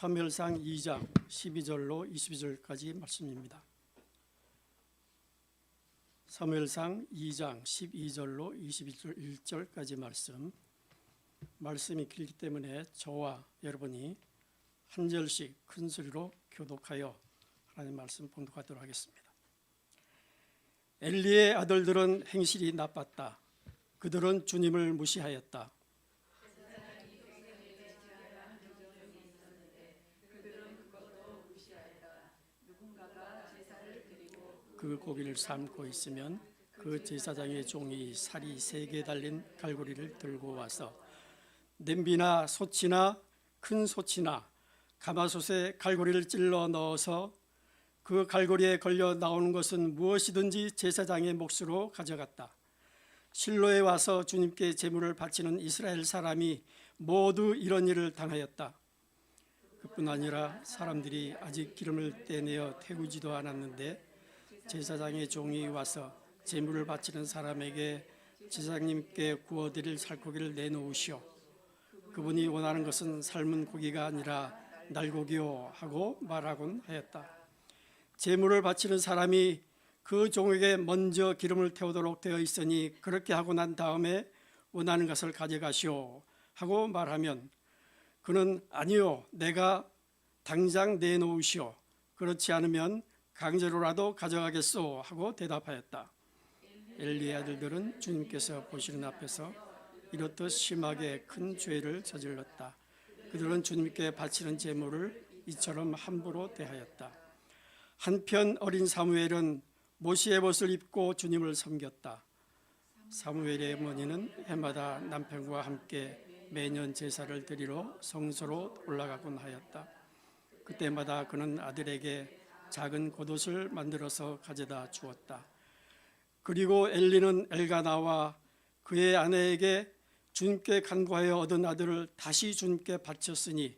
사무엘상 2장 12절로 22절까지 말씀입니다. 사무엘상 2장 12절로 21절까지 말씀이 길기 때문에 저와 여러분이 한 절씩 큰 소리로 교독하여 하나님 말씀 봉독하도록 하겠습니다. 엘리의 아들들은 행실이 나빴다. 그들은 주님을 무시하였다. 그 고기를 삶고 있으면 그 제사장의 종이 살이 3개 달린 갈고리를 들고 와서 냄비나 솥이나 큰 솥이나 가마솥에 갈고리를 찔러 넣어서 그 갈고리에 걸려 나오는 것은 무엇이든지 제사장의 몫으로 가져갔다. 실로에 와서 주님께 제물을 바치는 이스라엘 사람이 모두 이런 일을 당하였다. 그뿐 아니라 사람들이 아직 기름을 떼내어 태우지도 않았는데 제사장의 종이 와서 제물을 바치는 사람에게 제사장님께 구워드릴 살코기를 내놓으시오. 그분이 원하는 것은 삶은 고기가 아니라 날고기요 하고 말하곤 하였다. 제물을 바치는 사람이 그 종에게 먼저 기름을 태우도록 되어 있으니 그렇게 하고 난 다음에 원하는 것을 가져가시오 하고 말하면 그는 아니요, 내가 당장 내놓으시오. 그렇지 않으면 강제로라도 가져가겠소 하고 대답하였다. 엘리의 아들들은 주님께서 보시는 앞에서 이렇듯 심하게 큰 죄를 저질렀다. 그들은 주님께 바치는 제물을 이처럼 함부로 대하였다. 한편 어린 사무엘은 모시의 옷을 입고 주님을 섬겼다. 사무엘의 어머니는 해마다 남편과 함께 매년 제사를 드리러 성소로 올라가곤 하였다. 그때마다 그는 아들에게 작은 겉옷을 만들어서 가져다 주었다. 그리고 엘리는 엘가나와 그의 아내에게 주님께 간구하여 얻은 아들을 다시 주님께 바쳤으니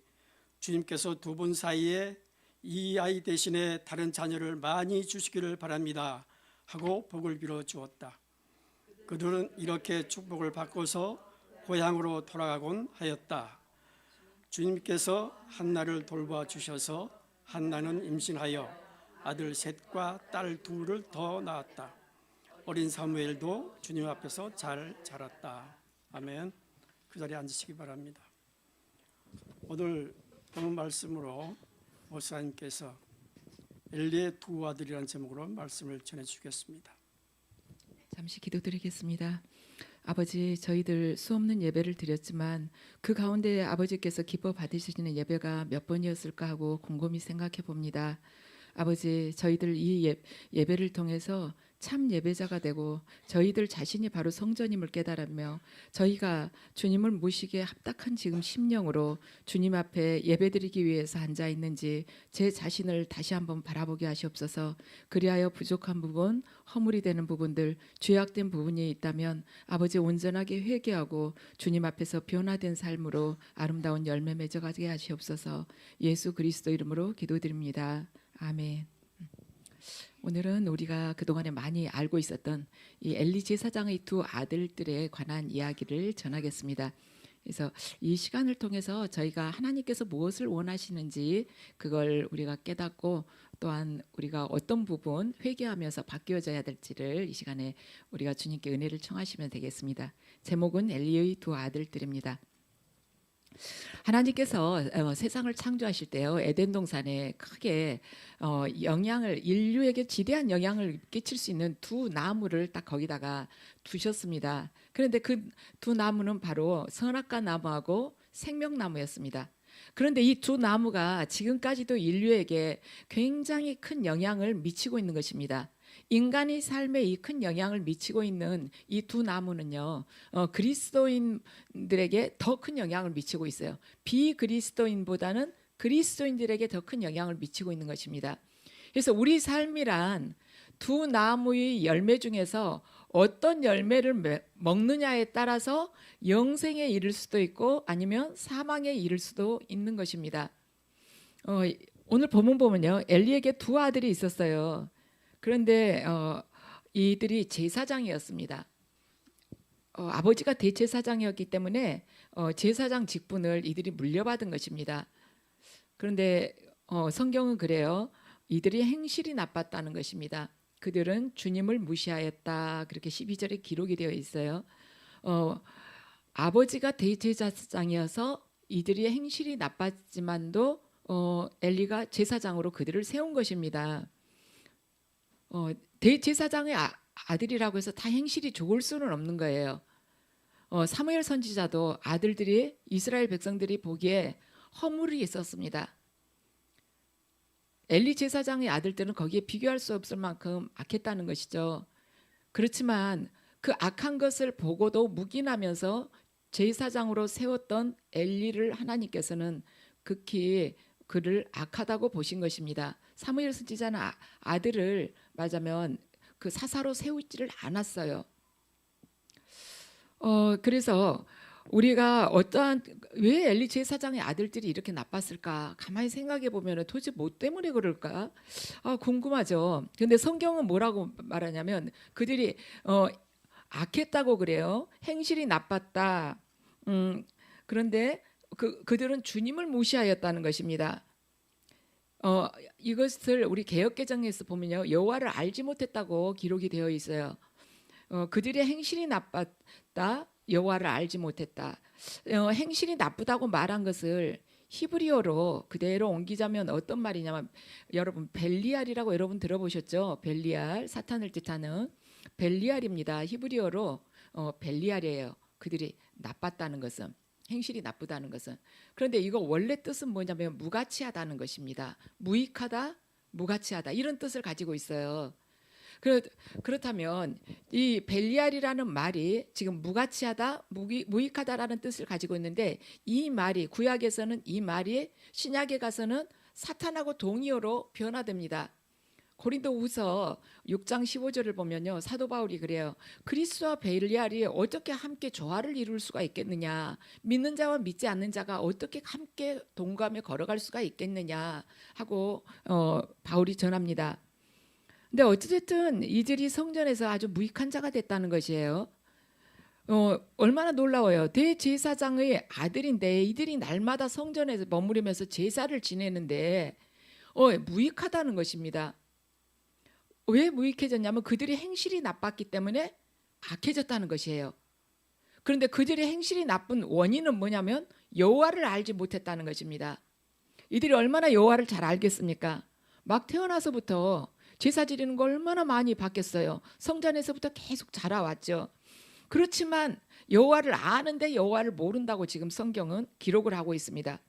주님께서 두 분 사이에 이 아이 대신에 다른 자녀를 많이 주시기를 바랍니다 하고 복을 빌어 주었다. 그들은 이렇게 축복을 받고서 고향으로 돌아가곤 하였다. 주님께서 한나를 돌봐 주셔서 한나는 임신하여 아들 셋과 딸 둘을 더 낳았다. 어린 사무엘도 주님 앞에서 잘 자랐다. 아멘. 그 자리에 앉으시기 바랍니다. 오늘 본 말씀으로 목사님께서 엘리의 두 아들이라는 제목으로 말씀을 전해주겠습니다. 잠시 기도드리겠습니다. 아버지, 저희들 수없는 예배를 드렸지만 그 가운데 아버지께서 기뻐 받으시는 예배가 몇 번이었을까 하고 곰곰이 생각해 봅니다. 아버지, 저희들 이 예배를 통해서 참 예배자가 되고 저희들 자신이 바로 성전임을 깨달으며 저희가 주님을 모시기에 합당한 지금 심령으로 주님 앞에 예배드리기 위해서 앉아 있는지 제 자신을 다시 한번 바라보게 하시옵소서. 그리하여 부족한 부분, 허물이 되는 부분들, 죄악된 부분이 있다면 아버지 온전하게 회개하고 주님 앞에서 변화된 삶으로 아름다운 열매 맺어가게 하시옵소서. 예수 그리스도 이름으로 기도드립니다. 아멘. 오늘은 우리가 그동안에 많이 알고 있었던 이 엘리 제사장의 두 아들들에 관한 이야기를 전하겠습니다. 그래서 이 시간을 통해서 저희가 하나님께서 무엇을 원하시는지 그걸 우리가 깨닫고 또한 우리가 어떤 부분 회개하면서 바뀌어져야 될지를 이 시간에 우리가 주님께 은혜를 청하시면 되겠습니다. 제목은 엘리의 두 아들들입니다. 하나님께서 세상을 창조하실 때요, 에덴 동산에 크게 인류에게 지대한 영향을 끼칠 수 있는 두 나무를 딱 거기다가 두셨습니다. 그런데 그 두 나무는 바로 선악과 나무하고 생명나무였습니다. 그런데 이 두 나무가 지금까지도 인류에게 굉장히 큰 영향을 미치고 있는 것입니다. 인간의 삶에 이 큰 영향을 미치고 있는 이 두 나무는요, 그리스도인들에게 더 큰 영향을 미치고 있어요. 비그리스도인보다는 그리스도인들에게 더 큰 영향을 미치고 있는 것입니다. 그래서 우리 삶이란 두 나무의 열매 중에서 어떤 열매를 먹느냐에 따라서 영생에 이를 수도 있고 아니면 사망에 이를 수도 있는 것입니다. 오늘 본문 보면요, 엘리에게 두 아들이 있었어요. 그런데 이들이 제사장이었습니다. 아버지가 대제사장이었기 때문에 제사장 직분을 이들이 물려받은 것입니다. 그런데 성경은 그래요. 이들이 행실이 나빴다는 것입니다. 그들은 주님을 무시하였다. 그렇게 12절에 기록이 되어 있어요. 어, 아버지가 대제사장이어서 이들이 행실이 나빴지만도 엘리가 제사장으로 그들을 세운 것입니다. 대제사장의 아들이라고 해서 다 행실이 좋을 수는 없는 거예요. 사무엘 선지자도 아들들이 이스라엘 백성들이 보기에 허물이 있었습니다. 엘리 제사장의 아들들은 거기에 비교할 수 없을 만큼 악했다는 것이죠. 그렇지만 그 악한 것을 보고도 묵인하면서 제사장으로 세웠던 엘리를 하나님께서는 극히 그를 악하다고 보신 것입니다. 사무엘 선지자는 아들을 말하자면 그 사사로 세우지를 않았어요. 그래서 우리가 왜 엘리 제사장의 아들들이 이렇게 나빴을까 가만히 생각해 보면 도대체 뭐 때문에 그럴까 궁금하죠. 근데 성경은 뭐라고 말하냐면 그들이 악했다고 그래요. 행실이 나빴다. 그런데 그들은 주님을 무시하였다는 것입니다. 이것을 우리 개역개정에서 보면요, 여호와를 알지 못했다고 기록이 되어 있어요. 그들의 행실이 나빴다, 여호와를 알지 못했다. 행실이 나쁘다고 말한 것을 히브리어로 그대로 옮기자면 어떤 말이냐면, 여러분 벨리알이라고 여러분 들어보셨죠? 벨리알, 사탄을 뜻하는 벨리알입니다. 히브리어로 벨리알이에요. 그들이 나빴다는 것은, 행실이 나쁘다는 것은. 그런데 이거 원래 뜻은 뭐냐면 무가치하다는 것입니다. 무익하다, 무가치하다 이런 뜻을 가지고 있어요. 그렇다면 이 벨리알이라는 말이 지금 무가치하다, 무익하다라는 뜻을 가지고 있는데, 이 말이 구약에서는 이 말이 신약에 가서는 사탄하고 동의어로 변화됩니다. 고린도후서 6장 15절을 보면요, 사도 바울이 그래요. 그리스도와 벨리알이 어떻게 함께 조화를 이룰 수가 있겠느냐, 믿는 자와 믿지 않는 자가 어떻게 함께 동감에 걸어갈 수가 있겠느냐 하고 바울이 전합니다. 근데 어찌됐든 이들이 성전에서 아주 무익한 자가 됐다는 것이에요. 얼마나 놀라워요. 대제사장의 아들인데 이들이 날마다 성전에서 머무르면서 제사를 지내는데 무익하다는 것입니다. 왜 무익해졌냐면 그들이 행실이 나빴기 때문에 악해졌다는 것이에요. 그런데 그들의 행실이 나쁜 원인은 뭐냐면 여호와를 알지 못했다는 것입니다. 이들이 얼마나 여호와를 잘 알겠습니까? 막 태어나서부터 제사 지리는 거 얼마나 많이 봤겠어요. 성전에서부터 계속 자라왔죠. 그렇지만 여호와를 아는데 여호와를 모른다고 지금 성경은 기록을 하고 있습니다.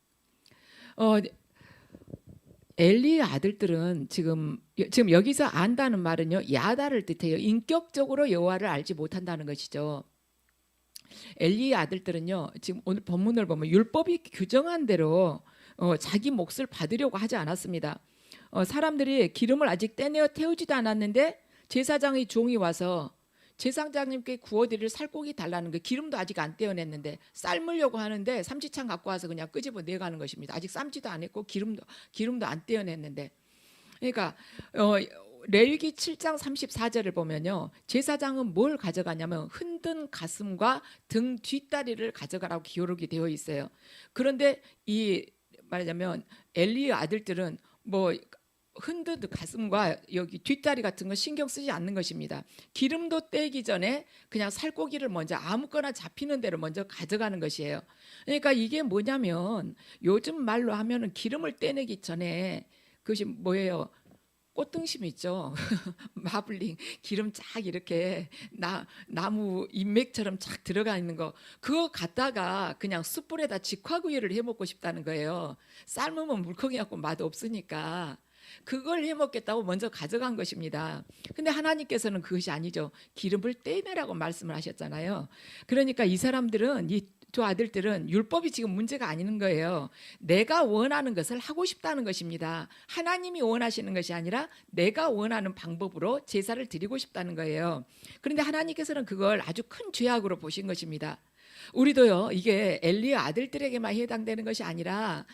엘리의 아들들은 지금 여기서 안다는 말은요, 야다를 뜻해요. 인격적으로 여호와를 알지 못한다는 것이죠. 엘리의 아들들은요, 지금 오늘 본문을 보면 율법이 규정한 대로 자기 몫을 받으려고 하지 않았습니다. 사람들이 기름을 아직 떼내어 태우지도 않았는데 제사장의 종이 와서 제사장님께 구워드릴 살코기 달라는 거, 기름도 아직 안 떼어냈는데 삶으려고 하는데 삼지창 갖고 와서 그냥 끄집어 내가는 것입니다. 아직 삶지도 안 했고 기름도 안 떼어냈는데. 그러니까 레위기 7장 34절을 보면요, 제사장은 뭘 가져가냐면 흔든 가슴과 등 뒷다리를 가져가라고 기록이 되어 있어요. 그런데 말하자면 엘리의 아들들은 뭐 흔든 가슴과 여기 뒷다리 같은 거 신경 쓰지 않는 것입니다. 기름도 떼기 전에 그냥 살코기를 먼저 아무거나 잡히는 대로 먼저 가져가는 것이에요. 그러니까 이게 뭐냐면 요즘 말로 하면은 기름을 떼내기 전에 그것이 뭐예요? 꽃등심 있죠. 마블링 기름 쫙 이렇게 나무 인맥처럼 쫙 들어가 있는 거, 그거 갖다가 그냥 숯불에다 직화구이를 해 먹고 싶다는 거예요. 삶으면 물컹이 갖고 맛 없으니까 그걸 해 먹겠다고 먼저 가져간 것입니다. 근데 하나님께서는 그것이 아니죠. 기름을 떼내라고 말씀을 하셨잖아요. 그러니까 이 사람들은, 이 두 아들들은 율법이 지금 문제가 아닌 거예요. 내가 원하는 것을 하고 싶다는 것입니다. 하나님이 원하시는 것이 아니라 내가 원하는 방법으로 제사를 드리고 싶다는 거예요. 그런데 하나님께서는 그걸 아주 큰 죄악으로 보신 것입니다. 우리도요, 이게 엘리의 아들들에게만 해당되는 것이 아니라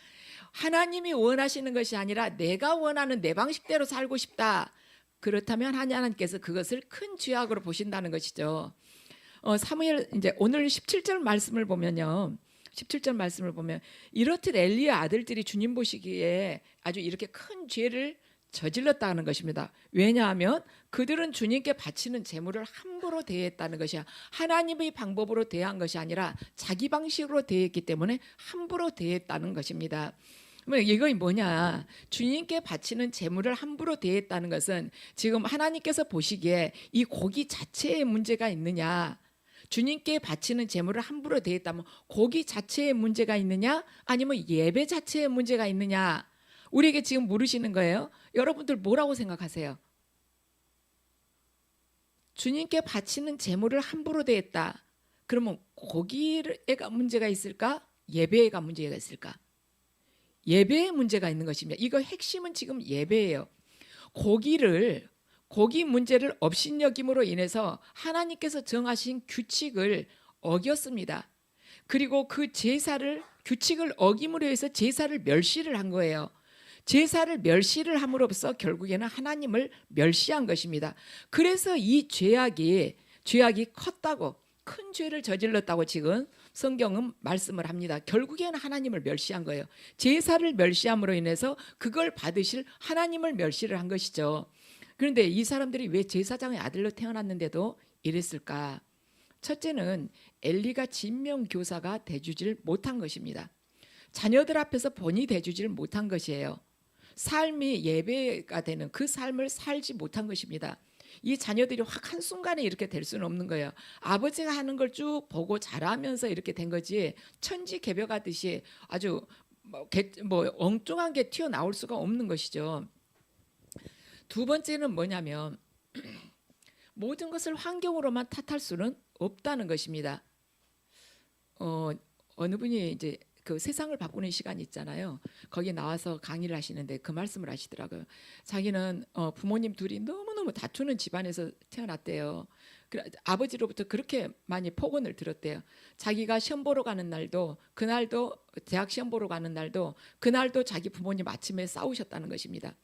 하나님이 원하시는 것이 아니라 내가 원하는 내 방식대로 살고 싶다. 그렇다면 하나님께서 그것을 큰 죄악으로 보신다는 것이죠. 사무엘 이제 오늘 17절 말씀을 보면요, 17절 말씀을 보면 이렇듯 엘리의 아들들이 주님 보시기에 아주 이렇게 큰 죄를 저질렀다는 것입니다. 왜냐하면 그들은 주님께 바치는 제물을 함부로 대했다는 것이야. 하나님의 방법으로 대한 것이 아니라 자기 방식으로 대했기 때문에 함부로 대했다는 것입니다. 이거 뭐냐? 주님께 바치는 제물을 함부로 대했다는 것은 지금 하나님께서 보시기에 이 고기 자체에 문제가 있느냐? 주님께 바치는 제물을 함부로 대했다면 고기 자체에 문제가 있느냐? 아니면 예배 자체에 문제가 있느냐? 우리에게 지금 물으시는 거예요. 여러분들 뭐라고 생각하세요? 주님께 바치는 제물을 함부로 대했다. 그러면 고기가 문제가 있을까? 예배가 문제가 있을까? 예배에 문제가 있는 것입니다. 이거 핵심은 지금 예배예요. 고기 문제를 업신여김으로 인해서 하나님께서 정하신 규칙을 어겼습니다. 그리고 그 규칙을 어김으로 해서 제사를 멸시를 한 거예요. 제사를 멸시를 함으로써 결국에는 하나님을 멸시한 것입니다. 그래서 이 죄악이 컸다고, 큰 죄를 저질렀다고 지금 성경은 말씀을 합니다. 결국에는 하나님을 멸시한 거예요. 제사를 멸시함으로 인해서 그걸 받으실 하나님을 멸시를 한 것이죠. 그런데 이 사람들이 왜 제사장의 아들로 태어났는데도 이랬을까? 첫째는 엘리가 진명교사가 돼주질 못한 것입니다. 자녀들 앞에서 본이 돼주질 못한 것이에요. 삶이 예배가 되는 그 삶을 살지 못한 것입니다. 이 자녀들이 확 한순간에 이렇게 될 수는 없는 거예요. 아버지가 하는 걸 쭉 보고 자라면서 이렇게 된 거지, 천지개벽하듯이 아주 엉뚱한 게 튀어나올 수가 없는 것이죠. 두 번째는 뭐냐면 모든 것을 환경으로만 탓할 수는 없다는 것입니다. 어느 분이 이제 그 세상을 바꾸는 시간이 있잖아요. 거기 나와서 강의를 하시는데 그 말씀을 하시더라고요. 자기는 부모님 둘이 너무너무 다투는 집안에서 태어났대요. 아버지로부터 그렇게 많이 폭언을 들었대요. 자기가 시험 보러 가는 날도, 그날도 대학 시험 보러 가는 날도, 그날도 자기 부모님 아침에 싸우셨다는 것입니다.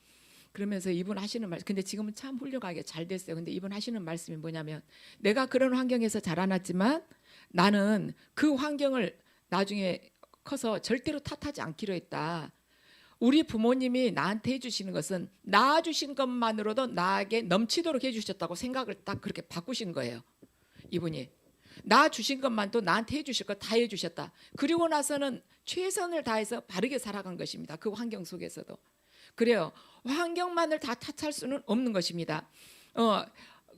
그러면서 이분 하시는 말씀, 근데 지금은 참 훌륭하게 잘 됐어요. 근데 이분 하시는 말씀이 뭐냐면, 내가 그런 환경에서 자라났지만 나는 그 환경을 나중에 커서 절대로 탓하지 않기로 했다. 우리 부모님이 나한테 해주시는 것은 낳아주신 것만으로도 나에게 넘치도록 해주셨다고 생각을 딱 그렇게 바꾸신 거예요. 이분이 낳아주신 것만도 나한테 해주실 거 다 해주셨다. 그리고 나서는 최선을 다해서 바르게 살아간 것입니다. 그 환경 속에서도. 그래요. 환경만을 다 탓할 수는 없는 것입니다.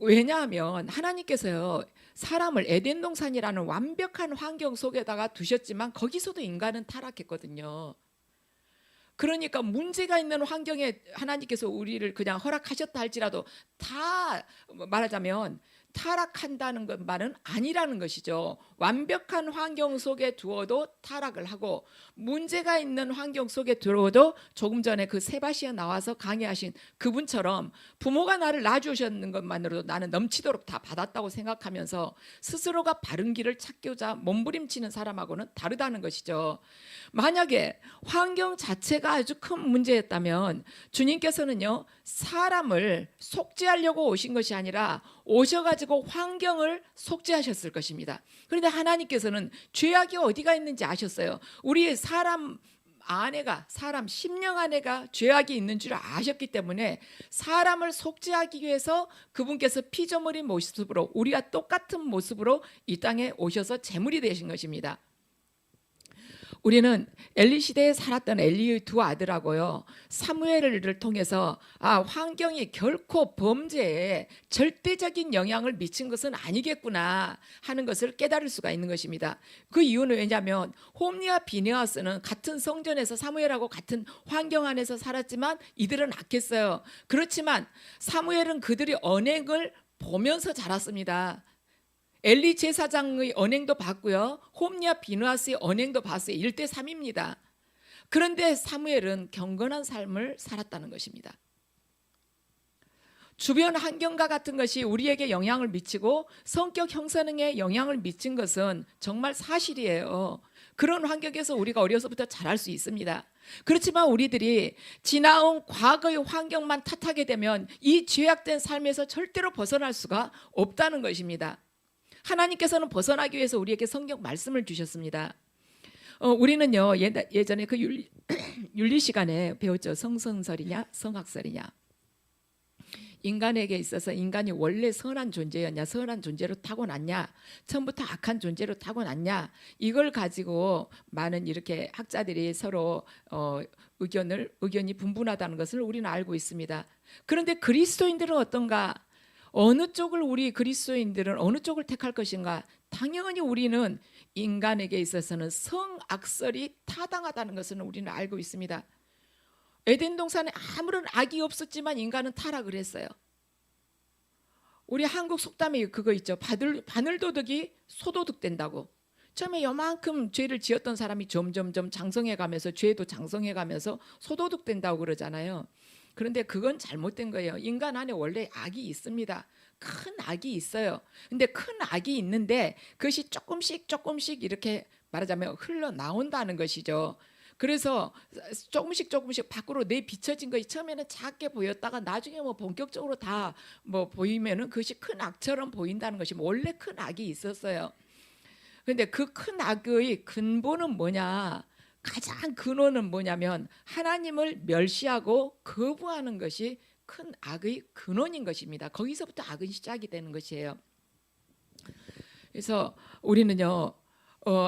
왜냐하면 하나님께서요, 사람을 에덴 동산이라는 완벽한 환경 속에다가 두셨지만 거기서도 인간은 타락했거든요. 그러니까 문제가 있는 환경에 하나님께서 우리를 그냥 허락하셨다 할지라도 다 말하자면 타락한다는 것만은 아니라는 것이죠. 완벽한 환경 속에 두어도 타락을 하고, 문제가 있는 환경 속에 들어도 조금 전에 그 세바시아 나와서 강의하신 그분처럼 부모가 나를 낳아주셨는 것만으로도 나는 넘치도록 다 받았다고 생각하면서 스스로가 바른 길을 찾고자 몸부림치는 사람하고는 다르다는 것이죠. 만약에 환경 자체가 아주 큰 문제였다면 주님께서는요, 사람을 속죄하려고 오신 것이 아니라 오셔가지고 환경을 속죄하셨을 것입니다. 그런데 하나님께서는 죄악이 어디가 있는지 아셨어요. 우리 사람 심령 안에가 죄악이 있는 줄 아셨기 때문에 사람을 속죄하기 위해서 그분께서 피조물인 모습으로, 우리와 똑같은 모습으로 이 땅에 오셔서 제물이 되신 것입니다. 우리는 엘리 시대에 살았던 엘리의 두 아들하고요, 사무엘을 통해서 환경이 결코 범죄에 절대적인 영향을 미친 것은 아니겠구나 하는 것을 깨달을 수가 있는 것입니다. 그 이유는 왜냐하면 홈리와 비느하스는 같은 성전에서 사무엘하고 같은 환경 안에서 살았지만 이들은 악했어요. 그렇지만 사무엘은 그들이 언행을 보면서 자랐습니다. 엘리 제사장의 언행도 봤고요, 홈리와 비느하스의 언행도 봤어요. 1대3입니다. 그런데 사무엘은 경건한 삶을 살았다는 것입니다. 주변 환경과 같은 것이 우리에게 영향을 미치고 성격 형성에 영향을 미친 것은 정말 사실이에요. 그런 환경에서 우리가 어려서부터 자랄 수 있습니다. 그렇지만 우리들이 지나온 과거의 환경만 탓하게 되면 이 죄악된 삶에서 절대로 벗어날 수가 없다는 것입니다. 하나님께서는 벗어나기 위해서 우리에게 성경 말씀을 주셨습니다. 우리는요 예전에 그 윤리 시간에 배웠죠. 성선설이냐 성악설이냐. 인간에게 있어서 인간이 원래 선한 존재였냐, 선한 존재로 타고났냐, 처음부터 악한 존재로 타고났냐, 이걸 가지고 많은 이렇게 학자들이 서로 의견이 분분하다는 것을 우리는 알고 있습니다. 그런데 그리스도인들은 어떤가? 어느 쪽을 우리 그리스도인들은 어느 쪽을 택할 것인가? 당연히 우리는 인간에게 있어서는 성악설이 타당하다는 것은 우리는 알고 있습니다. 에덴 동산에 아무런 악이 없었지만 인간은 타락을 했어요. 우리 한국 속담에 그거 있죠. 바늘도둑이 소도둑 된다고. 처음에 요만큼 죄를 지었던 사람이 점점점 장성해가면서 죄도 장성해가면서 소도둑 된다고 그러잖아요. 그런데 그건 잘못된 거예요. 인간 안에 원래 악이 있습니다. 큰 악이 있어요. 근데 큰 악이 있는데 그것이 조금씩 이렇게 말하자면 흘러나온다는 것이죠. 그래서 조금씩 밖으로 내비쳐진 것이 처음에는 작게 보였다가 나중에 뭐 본격적으로 다 뭐 보이면은 그것이 큰 악처럼 보인다는 것이 원래 큰 악이 있었어요. 그런데 그 큰 악의 근본은 뭐냐? 가장 근원은 뭐냐면 하나님을 멸시하고 거부하는 것이 큰 악의 근원인 것입니다. 거기서부터 악은 시작이 되는 것이에요. 그래서 우리는요.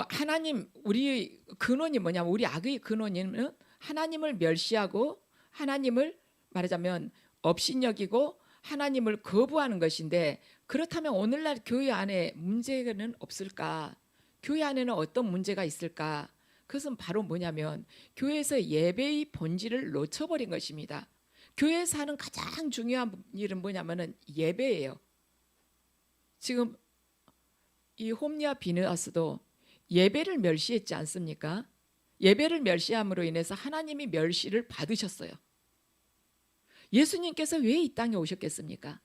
하나님 우리 근원이 뭐냐면 우리 악의 근원은 하나님을 멸시하고 하나님을 말하자면 업신여기고 하나님을 거부하는 것인데 그렇다면 오늘날 교회 안에 문제는 없을까? 교회 안에는 어떤 문제가 있을까? 그것은 바로 뭐냐면 교회에서 예배의 본질을 놓쳐버린 것입니다. 교회에서 하는 가장 중요한 일은 뭐냐면은 예배예요. 지금 이 홈리아 비느하스도 예배를 멸시했지 않습니까? 예배를 멸시함으로 인해서 하나님이 멸시를 받으셨어요. 예수님께서 왜 이 땅에 오셨겠습니까?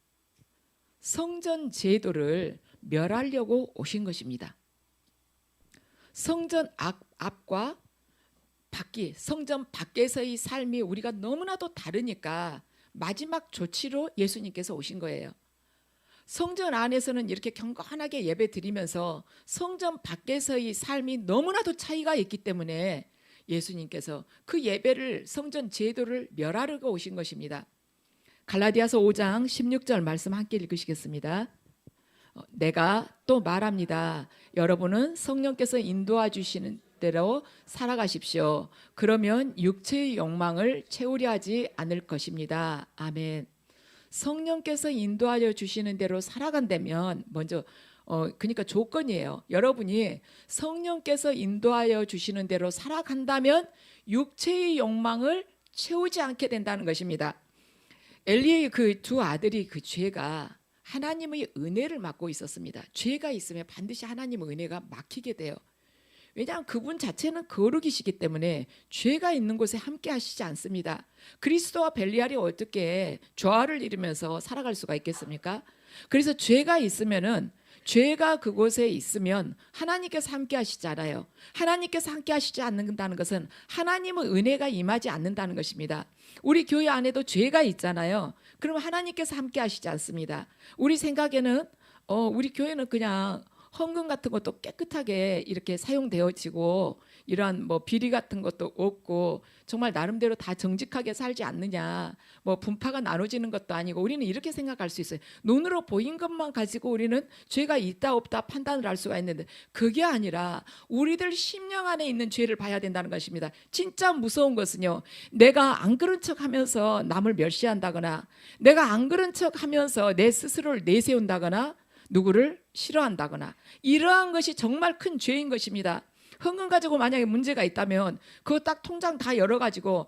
성전 제도를 멸하려고 오신 것입니다. 성전 앞과 밖이 성전 밖에서의 삶이 우리가 너무나도 다르니까 마지막 조치로 예수님께서 오신 거예요. 성전 안에서는 이렇게 경건하게 예배 드리면서 성전 밖에서의 삶이 너무나도 차이가 있기 때문에 예수님께서 그 예배를 성전 제도를 멸하려고 오신 것입니다. 갈라디아서 5장 16절 말씀 함께 읽으시겠습니다. 내가 또 말합니다. 여러분은 성령께서 인도해 주시는 대로 살아가십시오. 그러면 육체의 욕망을 채우려 하지 않을 것입니다. 아멘. 성령께서 인도하여 주시는 대로 살아간다면 먼저 그러니까 조건이에요. 여러분이 성령께서 인도하여 주시는 대로 살아간다면 육체의 욕망을 채우지 않게 된다는 것입니다. 엘리의 그 두 아들이 그 죄가 하나님의 은혜를 맡고 있었습니다. 죄가 있으면 반드시 하나님의 은혜가 막히게 돼요. 왜냐하면 그분 자체는 거룩이시기 때문에 죄가 있는 곳에 함께 하시지 않습니다. 그리스도와 벨리알이 어떻게 조화를 이루면서 살아갈 수가 있겠습니까? 그래서 죄가 있으면은 죄가 그곳에 있으면 하나님께서 함께 하시잖아요. 하나님께서 함께 하시지 않는다는 것은 하나님의 은혜가 임하지 않는다는 것입니다. 우리 교회 안에도 죄가 있잖아요. 그러면 하나님께서 함께 하시지 않습니다. 우리 생각에는 우리 교회는 그냥 헌금 같은 것도 깨끗하게 이렇게 사용되어지고 이러한 뭐 비리 같은 것도 없고 정말 나름대로 다 정직하게 살지 않느냐, 뭐 분파가 나눠지는 것도 아니고 우리는 이렇게 생각할 수 있어요. 눈으로 보인 것만 가지고 우리는 죄가 있다 없다 판단을 할 수가 있는데 그게 아니라 우리들 심령 안에 있는 죄를 봐야 된다는 것입니다. 진짜 무서운 것은요, 내가 안 그런 척하면서 남을 멸시한다거나 내가 안 그런 척하면서 내 스스로를 내세운다거나 누구를 싫어한다거나 이러한 것이 정말 큰 죄인 것입니다. 헌금 가지고 만약에 문제가 있다면 그거 딱 통장 다 열어가지고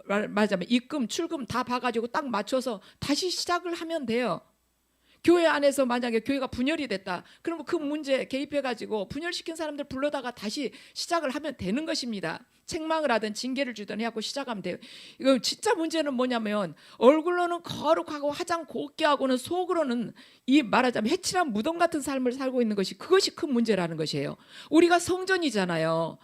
말하자면 입금 출금 다 봐가지고 딱 맞춰서 다시 시작을 하면 돼요. 교회 안에서 만약에 교회가 분열이 됐다 그러면 그 문제 개입해가지고 분열시킨 사람들 불러다가 다시 시작을 하면 되는 것입니다. 책망을 하든 징계를 주든 해갖고 시작하면 돼요. 이거 진짜 문제는 뭐냐면 얼굴로는 거룩하고 화장 곱게 하고는 속으로는 이 말하자면 해칠한 무덤 같은 삶을 살고 있는 것이 그것이 큰 문제라는 것이에요. 우리가 성전이잖아요.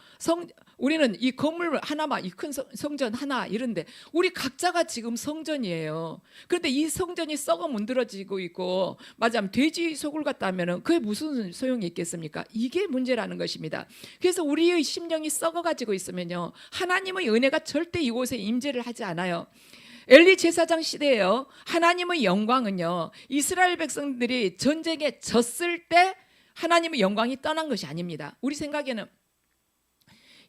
우리는 이 건물 하나만, 이 큰 성전 하나 이런데 우리 각자가 지금 성전이에요. 그런데 이 성전이 썩어 문드러지고 있고 맞아요. 돼지 소굴 같다 하면은 그게 무슨 소용이 있겠습니까? 이게 문제라는 것입니다. 그래서 우리의 심령이 썩어가지고 있으면요, 하나님의 은혜가 절대 이곳에 임재를 하지 않아요. 엘리 제사장 시대에요, 하나님의 영광은요, 이스라엘 백성들이 전쟁에 졌을 때 하나님의 영광이 떠난 것이 아닙니다. 우리 생각에는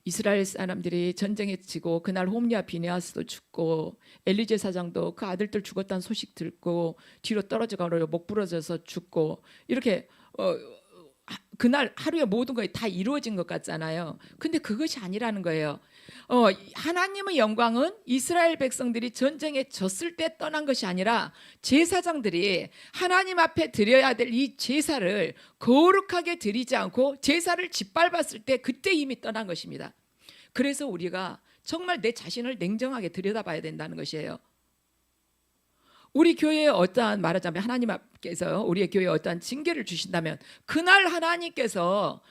이스라엘 사람들이 전쟁에 지고 그날 홈리와 비네아스도 죽고 엘리 제사장도 그 아들들 죽었다는 소식 듣고 뒤로 떨어져가지고 목 부러져서 죽고 이렇게 그날 하루에 모든 것이 다 이루어진 것 같잖아요. 근데 그것이 아니라는 거예요. 하나님의 영광은 이스라엘 백성들이 전쟁에 졌을 때 떠난 것이 아니라 제사장들이 하나님 앞에 드려야 될 이 제사를 거룩하게 드리지 않고 제사를 짓밟았을 때 그때 이미 떠난 것입니다. 그래서 우리가 정말 내 자신을 냉정하게 들여다봐야 된다는 것이에요. 우리 교회에 어떠한, 말하자면 하나님 앞에서 우리의 교회에 어떠한 징계를 주신다면 그날 하나님께서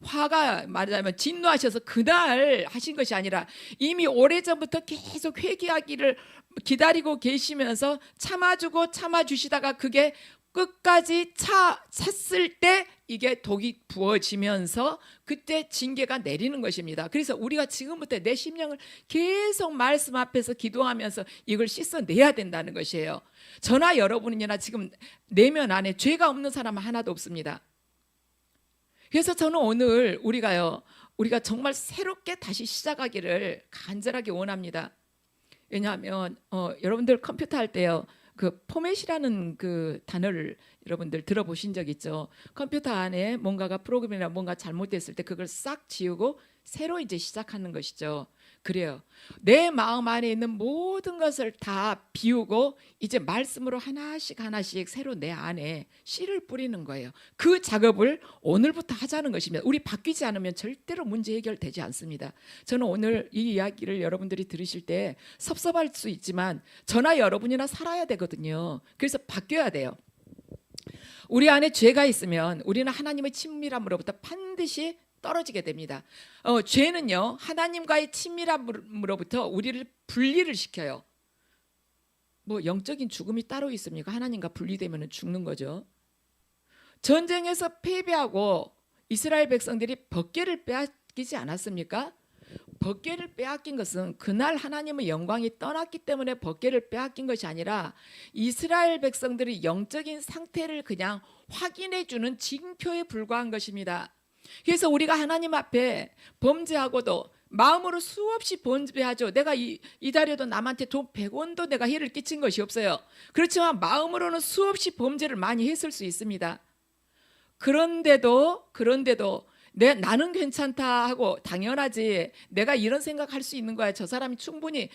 화가, 말하자면 진노하셔서 그날 하신 것이 아니라 이미 오래전부터 계속 회개하기를 기다리고 계시면서 참아주고 참아주시다가 그게 끝까지 찼을 때 이게 독이 부어지면서 그때 징계가 내리는 것입니다. 그래서 우리가 지금부터 내 심령을 계속 말씀 앞에서 기도하면서 이걸 씻어내야 된다는 것이에요. 저나 여러분이나 지금 내면 안에 죄가 없는 사람은 하나도 없습니다. 그래서 저는 오늘 우리가 정말 새롭게 다시 시작하기를 간절하게 원합니다. 왜냐하면 여러분들 컴퓨터 할 때요, 그 포맷이라는 그 단어를 여러분들 들어보신 적 있죠? 컴퓨터 안에 뭔가가 프로그램이나 뭔가 잘못됐을 때 그걸 싹 지우고 새로 이제 시작하는 것이죠. 그래요. 내 마음 안에 있는 모든 것을 다 비우고 이제 말씀으로 하나씩 새로 내 안에 씨를 뿌리는 거예요. 그 작업을 오늘부터 하자는 것입니다. 우리 바뀌지 않으면 절대로 문제 해결되지 않습니다. 저는 오늘 이 이야기를 여러분들이 들으실 때 섭섭할 수 있지만 저나 여러분이나 살아야 되거든요. 그래서 바뀌어야 돼요. 우리 안에 죄가 있으면 우리는 하나님의 친밀함으로부터 반드시 떨어지게 됩니다. 죄는요, 하나님과의 친밀함으로부터 우리를 분리를 시켜요. 뭐 영적인 죽음이 따로 있습니까? 하나님과 분리되면 죽는 거죠. 전쟁에서 패배하고 이스라엘 백성들이 벗개를 빼앗기지 않았습니까? 벗개를 빼앗긴 것은 그날 하나님의 영광이 떠났기 때문에 벗개를 빼앗긴 것이 아니라 이스라엘 백성들의 영적인 상태를 그냥 확인해 주는 징표에 불과한 것입니다. 그래서 우리가 하나님 앞에 범죄하고도 마음으로 수없이 범죄하죠. 내가 이달에도 남한테 돈 100원도 내가 해를 끼친 것이 없어요. 그렇지만 마음으로는 수없이 범죄를 많이 했을 수 있습니다. 그런데도 나는 괜찮다 하고 당연하지, 내가 이런 생각할 수 있는 거야. 저 사람이 충분히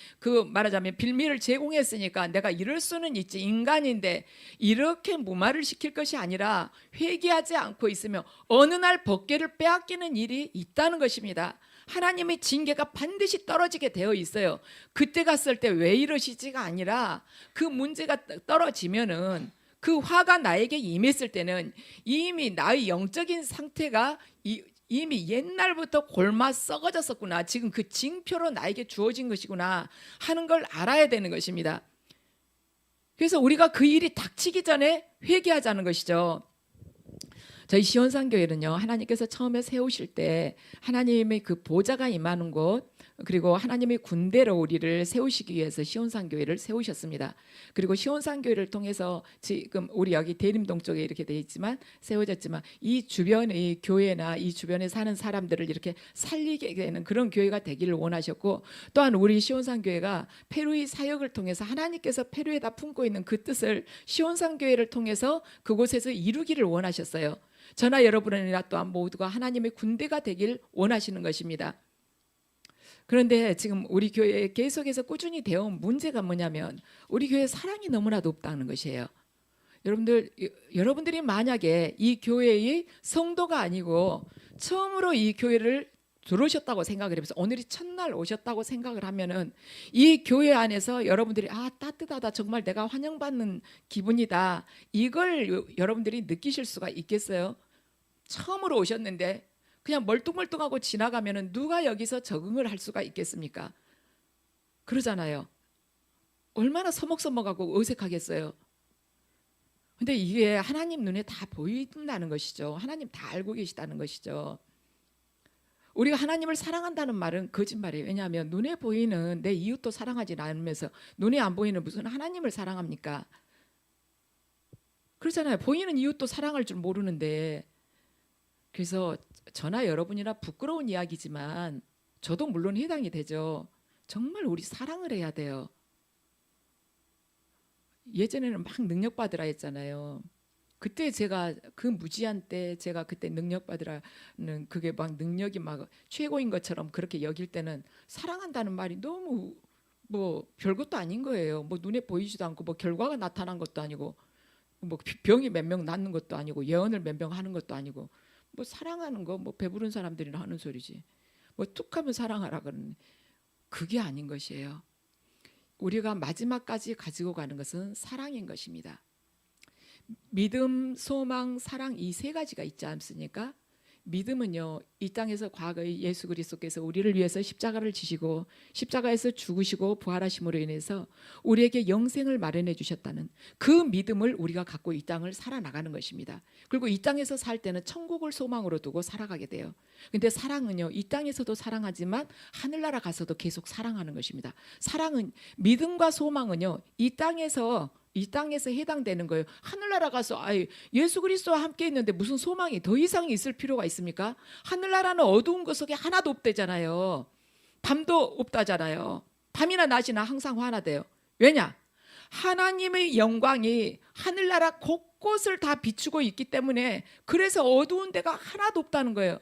말하자면 빌미를 제공했으니까 내가 이럴 수는 있지, 인간인데, 이렇게 무마를 시킬 것이 아니라 회개하지 않고 있으면 어느 날 벗개를 빼앗기는 일이 있다는 것입니다. 하나님의 징계가 반드시 떨어지게 되어 있어요. 그때 갔을 때 왜 이러시지가 아니라 그 문제가 떨어지면은, 그 화가 나에게 임했을 때는 이미 나의 영적인 상태가 이미 옛날부터 골마 썩어졌었구나, 지금 그 징표로 나에게 주어진 것이구나 하는 걸 알아야 되는 것입니다. 그래서 우리가 그 일이 닥치기 전에 회개하자는 것이죠. 저희 시온산교회는요, 하나님께서 처음에 세우실 때 하나님의 그 보좌가 임하는 곳, 그리고 하나님의 군대로 우리를 세우시기 위해서 시온산교회를 세우셨습니다. 그리고 시온산교회를 통해서 지금 우리 여기 대림동 쪽에 이렇게 되어 있지만 세워졌지만 이 주변의 교회나 이 주변에 사는 사람들을 이렇게 살리게 되는 그런 교회가 되기를 원하셨고, 또한 우리 시온산교회가 페루의 사역을 통해서 하나님께서 페루에다 품고 있는 그 뜻을 시온산교회를 통해서 그곳에서 이루기를 원하셨어요. 저나 여러분이나 또한 모두가 하나님의 군대가 되길 원하시는 것입니다. 그런데 지금 우리 교회에 계속해서 꾸준히 되어온 문제가 뭐냐면 우리 교회 사랑이 너무나 높다는 것이에요. 여러분들이 만약에 이 교회의 성도가 아니고 처음으로 이 교회를 들어오셨다고 생각을 해서 오늘이 첫날 오셨다고 생각을 하면은 이 교회 안에서 여러분들이 따뜻하다, 정말 내가 환영받는 기분이다, 이걸 여러분들이 느끼실 수가 있겠어요? 처음으로 오셨는데 그냥 멀뚱멀뚱하고 지나가면은 누가 여기서 적응을 할 수가 있겠습니까? 그러잖아요. 얼마나 서먹서먹하고 어색하겠어요. 근데 이게 하나님 눈에 다 보인다는 것이죠. 하나님 다 알고 계시다는 것이죠. 우리가 하나님을 사랑한다는 말은 거짓말이에요. 왜냐하면 눈에 보이는 내 이웃도 사랑하지 않으면서 눈에 안 보이는 무슨 하나님을 사랑합니까? 그렇잖아요. 보이는 이웃도 사랑할 줄 모르는데. 그래서 저나 여러분이나 부끄러운 이야기지만 저도 물론 해당이 되죠. 정말 우리 사랑을 해야 돼요. 예전에는 막 능력받으라 했잖아요. 그때 제가 그 무지한 때 제가 그때 능력받으라는 그게 막 능력이 막 최고인 것처럼 그렇게 여길 때는 사랑한다는 말이 너무 뭐 별것도 아닌 거예요. 뭐 눈에 보이지도 않고 뭐 결과가 나타난 것도 아니고 뭐 병이 몇 명 낫는 것도 아니고 예언을 몇 명 하는 것도 아니고 뭐 사랑하는 거 뭐 배부른 사람들이나 하는 소리지. 뭐 툭하면 사랑하라 그러는 그게 아닌 것이에요. 우리가 마지막까지 가지고 가는 것은 사랑인 것입니다. 믿음, 소망, 사랑 이 세 가지가 있지 않습니까? 믿음은요, 이 땅에서 과거의 예수 그리스도께서 우리를 위해서 십자가를 지시고 십자가에서 죽으시고 부활하심으로 인해서 우리에게 영생을 마련해 주셨다는 그 믿음을 우리가 갖고 이 땅을 살아나가는 것입니다. 그리고 이 땅에서 살 때는 천국을 소망으로 두고 살아가게 돼요. 근데 사랑은요, 이 땅에서도 사랑하지만 하늘나라 가서도 계속 사랑하는 것입니다. 사랑은, 믿음과 소망은요, 이 땅에서 해당되는 거예요. 하늘나라 가서 예수 그리스도와 함께 있는데 무슨 소망이 더 이상 있을 필요가 있습니까? 하늘나라는 어두운 것 속에 하나도 없대잖아요. 밤도 없다잖아요. 밤이나 낮이나 항상 환하대요. 왜냐? 하나님의 영광이 하늘나라 곳곳을 다 비추고 있기 때문에 그래서 어두운 데가 하나도 없다는 거예요.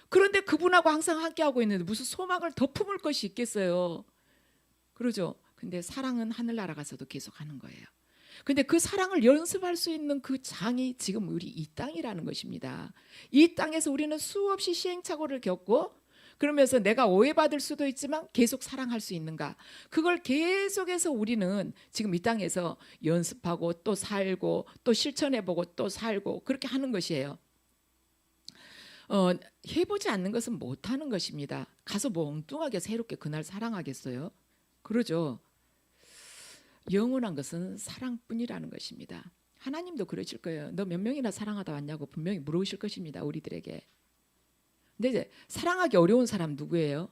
그런데 그분하고 항상 함께하고 있는데 무슨 소망을 더 품을 것이 있겠어요. 그러죠. 근데 사랑은 하늘나라 가서도 계속 하는 거예요. 근데 그 사랑을 연습할 수 있는 그 장이 지금 우리 이 땅이라는 것입니다. 이 땅에서 우리는 수없이 시행착오를 겪고 그러면서 내가 오해받을 수도 있지만 계속 사랑할 수 있는가? 그걸 계속해서 우리는 지금 이 땅에서 연습하고 또 살고 또 실천해보고 또 살고 그렇게 하는 것이에요. 해보지 않는 것은 못하는 것입니다. 가서 뭐 엉뚱하게 새롭게 그날 사랑하겠어요? 그러죠. 영원한 것은 사랑뿐이라는 것입니다. 하나님도 그러실 거예요. 너 몇 명이나 사랑하다 왔냐고 분명히 물어보실 것입니다. 우리들에게. 근데 이제 사랑하기 어려운 사람 누구예요?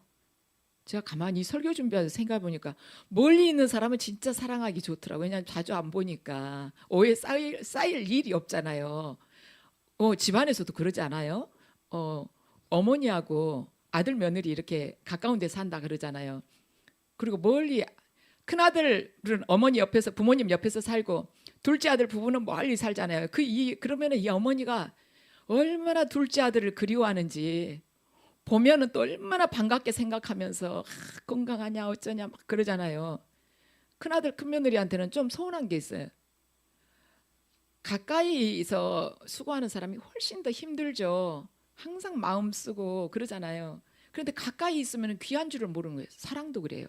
제가 가만히 설교 준비하면서 생각해 보니까 멀리 있는 사람은 진짜 사랑하기 좋더라고요. 왜냐하면 자주 안 보니까 오해 쌓일 일이 없잖아요. 집안에서도 그러지 않아요? 어머니하고 아들 며느리 이렇게 가까운 데 산다 그러잖아요. 그리고 멀리 큰아들은 어머니 옆에서 부모님 옆에서 살고 둘째 아들 부부는 멀리 살잖아요. 그러면 이 어머니가 얼마나 둘째 아들을 그리워하는지 보면은 또 얼마나 반갑게 생각하면서 건강하냐 어쩌냐 막 그러잖아요. 큰아들 큰며느리한테는 좀 서운한 게 있어요. 가까이서 수고하는 사람이 훨씬 더 힘들죠. 항상 마음 쓰고 그러잖아요. 그런데 가까이 있으면 귀한 줄을 모르는 거예요. 사랑도 그래요.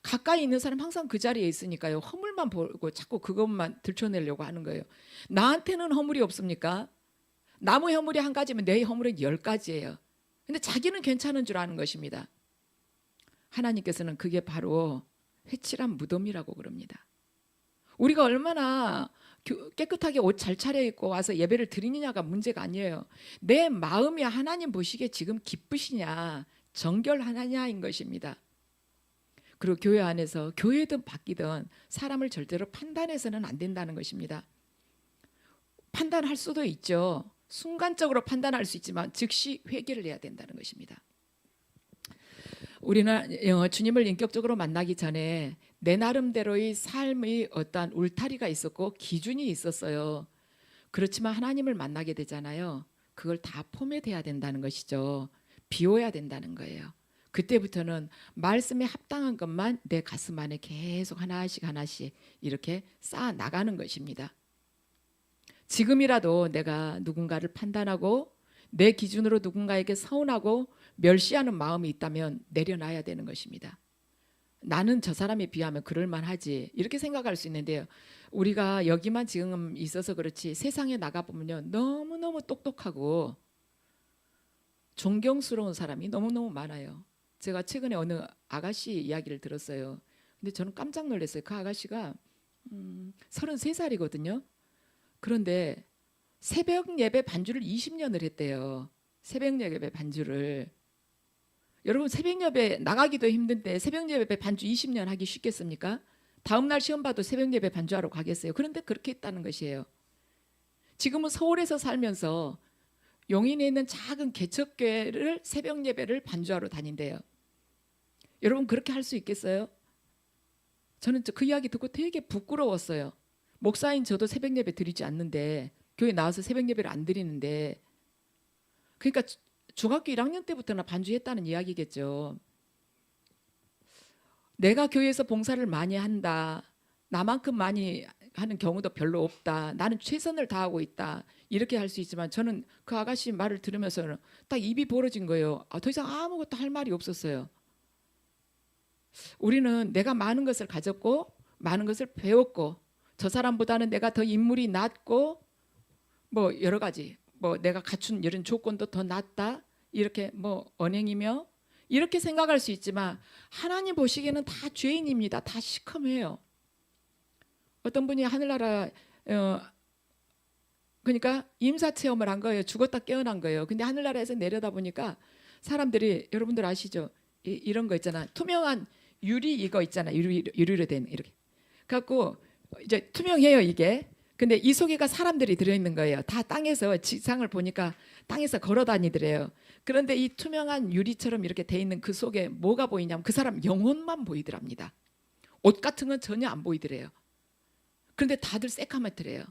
가까이 있는 사람 항상 그 자리에 있으니까요. 허물만 보고 자꾸 그것만 들춰내려고 하는 거예요. 나한테는 허물이 없습니까? 나무 허물이 한 가지면 내 허물은 10가지예요. 근데 자기는 괜찮은 줄 아는 것입니다. 하나님께서는 그게 바로 회칠한 무덤이라고 그럽니다. 우리가 얼마나 깨끗하게 옷 잘 차려입고 와서 예배를 드리느냐가 문제가 아니에요. 내 마음이 하나님 보시기에 지금 기쁘시냐 정결하냐인 것입니다. 그리고 교회 안에서 교회든 바뀌든 사람을 절대로 판단해서는 안 된다는 것입니다. 판단할 수도 있죠. 순간적으로 판단할 수 있지만 즉시 회개를 해야 된다는 것입니다. 우리는 주님을 인격적으로 만나기 전에 내 나름대로의 삶의 어떠한 울타리가 있었고 기준이 있었어요. 그렇지만 하나님을 만나게 되잖아요. 그걸 다 포맷해야 된다는 것이죠. 비워야 된다는 거예요. 그때부터는 말씀에 합당한 것만 내 가슴 안에 계속 하나씩 이렇게 쌓아 나가는 것입니다. 지금이라도 내가 누군가를 판단하고 내 기준으로 누군가에게 서운하고 멸시하는 마음이 있다면 내려놔야 되는 것입니다. 나는 저 사람에 비하면 그럴만하지 이렇게 생각할 수 있는데요. 우리가 여기만 지금 있어서 그렇지 세상에 나가보면요. 너무너무 똑똑하고 존경스러운 사람이 너무너무 많아요. 제가 최근에 어느 아가씨 이야기를 들었어요. 근데 저는 깜짝 놀랐어요. 그 아가씨가 33살이거든요. 그런데 새벽 예배 반주를 20년을 했대요. 새벽 예배 반주를. 여러분 새벽 예배 나가기도 힘든데 새벽 예배 반주 20년 하기 쉽겠습니까? 다음 날 시험 봐도 새벽 예배 반주하러 가겠어요. 그런데 그렇게 했다는 것이에요. 지금은 서울에서 살면서 용인에 있는 작은 개척교회를 새벽 예배를 반주하러 다닌대요. 여러분 그렇게 할 수 있겠어요? 저는 그 이야기 듣고 되게 부끄러웠어요. 목사인 저도 새벽 예배 드리지 않는데, 교회 나와서 새벽 예배를 안 드리는데, 그러니까 중학교 1학년 때부터나 반주했다는 이야기겠죠. 내가 교회에서 봉사를 많이 한다, 나만큼 많이 하는 경우도 별로 없다, 나는 최선을 다하고 있다, 이렇게 할 수 있지만 저는 그 아가씨 말을 들으면서 딱 입이 벌어진 거예요. 더 이상 아무것도 할 말이 없었어요. 우리는 내가 많은 것을 가졌고 많은 것을 배웠고 저 사람보다는 내가 더 인물이 낮고 뭐 여러 가지 뭐 내가 갖춘 이런 조건도 더 낫다, 이렇게 뭐 언행이며 이렇게 생각할 수 있지만 하나님 보시기에는 다 죄인입니다. 다 시커매요. 어떤 분이 하늘나라 그러니까 임사 체험을 한 거예요. 죽었다 깨어난 거예요. 근데 하늘나라에서 내려다 보니까 사람들이, 여러분들 아시죠? 이런 거 있잖아. 투명한 유리 이거 있잖아. 유리로 된 이렇게. 갖고 이제 투명해요 이게. 근데 이 속에가 사람들이 들어있는 거예요. 다 땅에서, 지상을 보니까 땅에서 걸어 다니더래요. 그런데 이 투명한 유리처럼 이렇게 돼 있는 그 속에 뭐가 보이냐면 그 사람 영혼만 보이더랍니다. 옷 같은 건 전혀 안 보이더래요. 그런데 다들 새카맣더래요.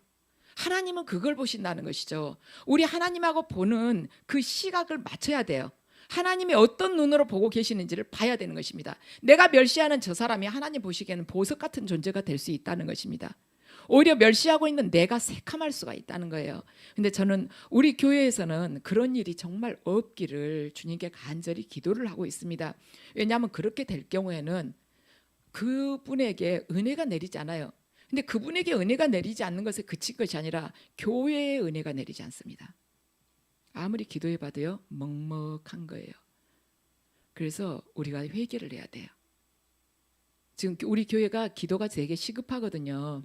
하나님은 그걸 보신다는 것이죠. 우리 하나님하고 보는 그 시각을 맞춰야 돼요. 하나님이 어떤 눈으로 보고 계시는지를 봐야 되는 것입니다. 내가 멸시하는 저 사람이 하나님 보시기에는 보석 같은 존재가 될 수 있다는 것입니다. 오히려 멸시하고 있는 내가 새카말 수가 있다는 거예요. 근데 저는 우리 교회에서는 그런 일이 정말 없기를 주님께 간절히 기도를 하고 있습니다. 왜냐하면 그렇게 될 경우에는 그분에게 은혜가 내리지 않아요. 근데 그분에게 은혜가 내리지 않는 것에 그친 것이 아니라 교회의 은혜가 내리지 않습니다. 아무리 기도해봐도요 먹먹한 거예요. 그래서 우리가 회개를 해야 돼요. 지금 우리 교회가 기도가 되게 시급하거든요.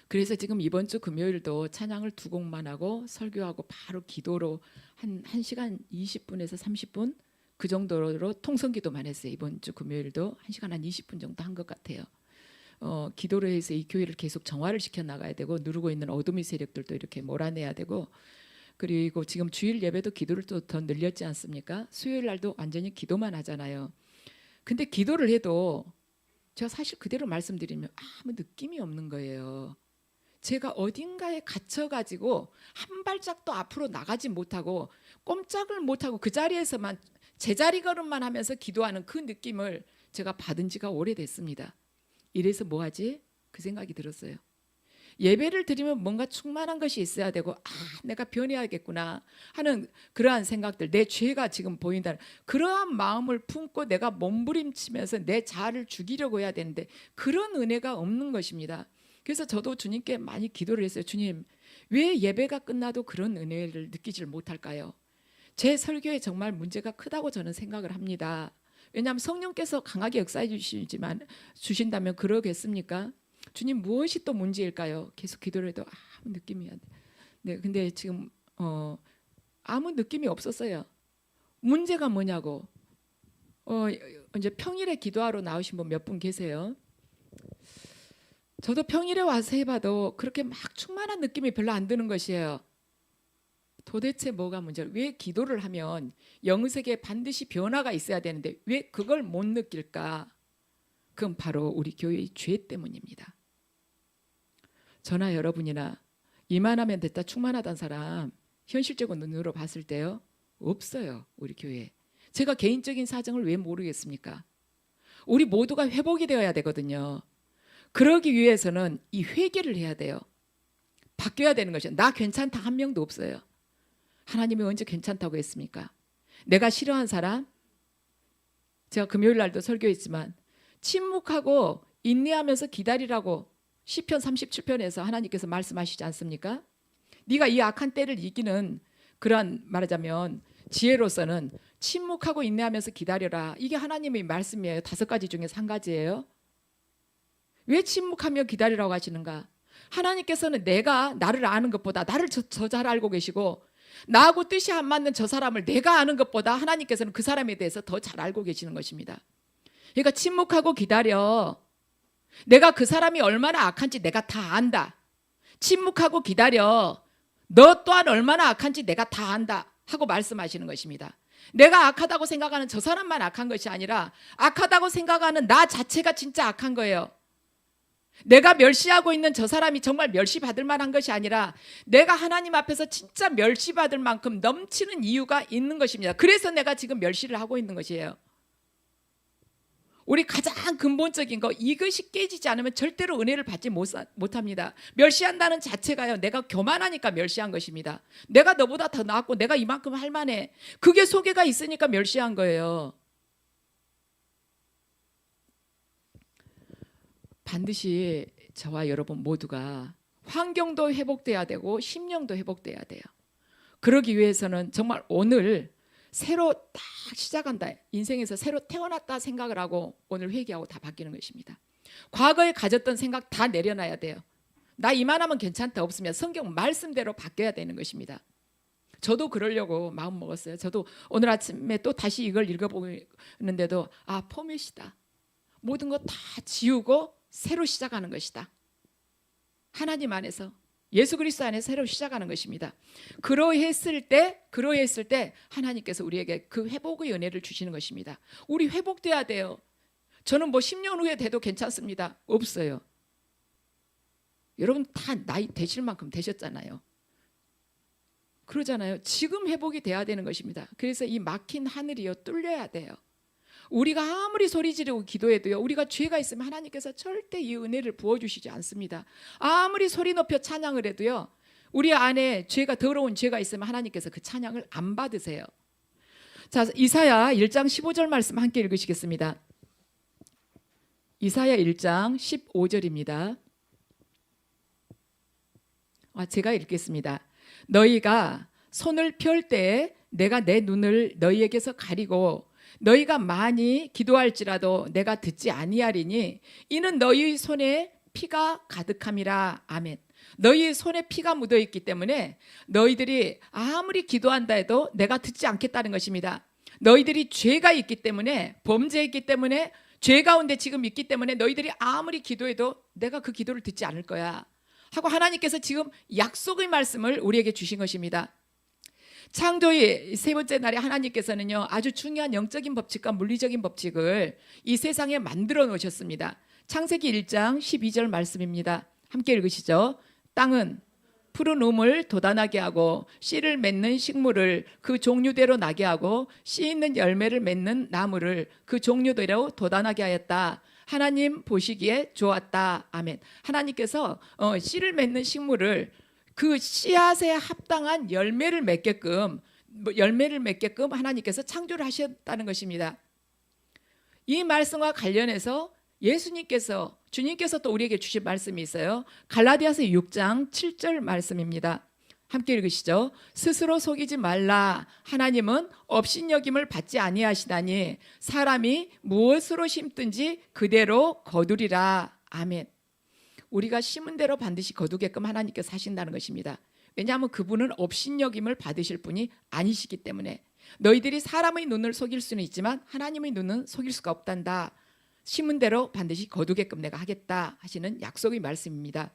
그래서 지금 이번 주 금요일도 찬양을 2곡만 하고 설교하고 바로 기도로 한 1시간 20분에서 30분 그 정도로 통성기도만 했어요. 이번 주 금요일도 1시간 한 20분 정도 한 것 같아요. 기도로 해서 이 교회를 계속 정화를 시켜 나가야 되고 누르고 있는 어둠의 세력들도 이렇게 몰아내야 되고, 그리고 지금 주일 예배도 기도를 또 더 늘렸지 않습니까? 수요일 날도 완전히 기도만 하잖아요. 근데 기도를 해도 제가 사실 그대로 말씀드리면 아무 느낌이 없는 거예요. 제가 어딘가에 갇혀가지고 한 발짝도 앞으로 나가지 못하고 꼼짝을 못하고 그 자리에서만 제자리 걸음만 하면서 기도하는 그 느낌을 제가 받은 지가 오래됐습니다. 이래서 뭐하지? 그 생각이 들었어요. 예배를 드리면 뭔가 충만한 것이 있어야 되고 내가 변해야겠구나 하는 그러한 생각들, 내 죄가 지금 보인다는 그러한 마음을 품고 내가 몸부림치면서 내 자아를 죽이려고 해야 되는데 그런 은혜가 없는 것입니다. 그래서 저도 주님께 많이 기도를 했어요. 주님, 왜 예배가 끝나도 그런 은혜를 느끼질 못할까요? 제 설교에 정말 문제가 크다고 저는 생각을 합니다. 왜냐하면 성령께서 강하게 역사해 주신다면 그러겠습니까? 주님, 무엇이 또 문제일까요? 계속 기도를 해도 아무 느낌이 안 돼. 네, 근데 지금 아무 느낌이 없었어요. 문제가 뭐냐고. 이제 평일에 기도하러 나오신 분 몇 분 계세요? 저도 평일에 와서 해봐도 그렇게 막 충만한 느낌이 별로 안 드는 것이에요. 도대체 뭐가 문제야? 왜 기도를 하면 영세계에 반드시 변화가 있어야 되는데 왜 그걸 못 느낄까? 그건 바로 우리 교회의 죄 때문입니다. 저나 여러분이나 이만하면 됐다, 충만하다는 사람 현실적인 눈으로 봤을 때요 없어요. 우리 교회에. 제가 개인적인 사정을 왜 모르겠습니까? 우리 모두가 회복이 되어야 되거든요. 그러기 위해서는 이 회개를 해야 돼요. 바뀌어야 되는 것이죠. 나 괜찮다 한 명도 없어요. 하나님이 언제 괜찮다고 했습니까? 내가 싫어한 사람, 제가 금요일 날도 설교했지만 침묵하고 인내하면서 기다리라고 시편 37편에서 하나님께서 말씀하시지 않습니까? 네가 이 악한 때를 이기는 그러한, 말하자면 지혜로서는 침묵하고 인내하면서 기다려라. 이게 하나님의 말씀이에요. 5가지 중에서 한 가지예요. 왜 침묵하며 기다리라고 하시는가? 하나님께서는 내가 나를 아는 것보다 나를 더 잘 알고 계시고, 나하고 뜻이 안 맞는 저 사람을 내가 아는 것보다 하나님께서는 그 사람에 대해서 더 잘 알고 계시는 것입니다. 그러니까 침묵하고 기다려. 내가 그 사람이 얼마나 악한지 내가 다 안다. 침묵하고 기다려. 너 또한 얼마나 악한지 내가 다 안다 하고 말씀하시는 것입니다. 내가 악하다고 생각하는 저 사람만 악한 것이 아니라 악하다고 생각하는 나 자체가 진짜 악한 거예요. 내가 멸시하고 있는 저 사람이 정말 멸시받을 만한 것이 아니라 내가 하나님 앞에서 진짜 멸시받을 만큼 넘치는 이유가 있는 것입니다. 그래서 내가 지금 멸시를 하고 있는 것이에요. 우리 가장 근본적인 거, 이것이 깨지지 않으면 절대로 은혜를 받지 못합니다. 멸시한다는 자체가요, 내가 교만하니까 멸시한 것입니다. 내가 너보다 더 낫고 내가 이만큼 할 만해. 그게 소개가 있으니까 멸시한 거예요. 반드시 저와 여러분 모두가 환경도 회복돼야 되고 심령도 회복돼야 돼요. 그러기 위해서는 정말 오늘 새로 딱 시작한다, 인생에서 새로 태어났다 생각을 하고 오늘 회개하고 다 바뀌는 것입니다. 과거에 가졌던 생각 다 내려놔야 돼요. 나 이만하면 괜찮다 없으면 성경 말씀대로 바뀌어야 되는 것입니다. 저도 그러려고 마음 먹었어요. 저도 오늘 아침에 또 다시 이걸 읽어보는데도 포맷이다. 모든 거 다 지우고 새로 시작하는 것이다. 하나님 안에서, 예수 그리스도 안에 새로 시작하는 것입니다. 그러했을 때 하나님께서 우리에게 그 회복의 은혜를 주시는 것입니다. 우리 회복돼야 돼요. 저는 10년 후에 돼도 괜찮습니다. 없어요. 여러분 다 나이 되실 만큼 되셨잖아요. 그러잖아요. 지금 회복이 돼야 되는 것입니다. 그래서 이 막힌 하늘이요, 뚫려야 돼요. 우리가 아무리 소리 지르고 기도해도요, 우리가 죄가 있으면 하나님께서 절대 이 은혜를 부어주시지 않습니다. 아무리 소리 높여 찬양을 해도요, 우리 안에 더러운 죄가 있으면 하나님께서 그 찬양을 안 받으세요. 자, 이사야 1장 15절 말씀 함께 읽으시겠습니다. 이사야 1장 15절입니다. 제가 읽겠습니다. 너희가 손을 펼 때에 내가 내 눈을 너희에게서 가리고 너희가 많이 기도할지라도 내가 듣지 아니하리니 이는 너희 손에 피가 가득함이라. 아멘. 너희 손에 피가 묻어 있기 때문에 너희들이 아무리 기도한다 해도 내가 듣지 않겠다는 것입니다. 너희들이 죄가 있기 때문에, 범죄했기 때문에, 죄 가운데 지금 있기 때문에 너희들이 아무리 기도해도 내가 그 기도를 듣지 않을 거야 하고 하나님께서 지금 약속의 말씀을 우리에게 주신 것입니다. 창조의 3번째 날에 하나님께서는요, 아주 중요한 영적인 법칙과 물리적인 법칙을 이 세상에 만들어 놓으셨습니다. 창세기 1장 12절 말씀입니다. 함께 읽으시죠. 땅은 푸른 우물 돋아나게 하고 씨를 맺는 식물을 그 종류대로 나게 하고 씨 있는 열매를 맺는 나무를 그 종류대로 돋아나게 하였다. 하나님 보시기에 좋았다. 아멘. 하나님께서 씨를 맺는 식물을 그 씨앗에 합당한 열매를 맺게끔 하나님께서 창조를 하셨다는 것입니다. 이 말씀과 관련해서 주님께서 또 우리에게 주신 말씀이 있어요. 갈라디아서 6장 7절 말씀입니다. 함께 읽으시죠. 스스로 속이지 말라. 하나님은 업신여김을 받지 아니하시다니 사람이 무엇으로 심든지 그대로 거두리라. 아멘. 우리가 심은 대로 반드시 거두게끔 하나님께서 하신다는 것입니다. 왜냐하면 그분은 업신여김을 받으실 분이 아니시기 때문에. 너희들이 사람의 눈을 속일 수는 있지만 하나님의 눈은 속일 수가 없단다. 심은 대로 반드시 거두게끔 내가 하겠다 하시는 약속의 말씀입니다.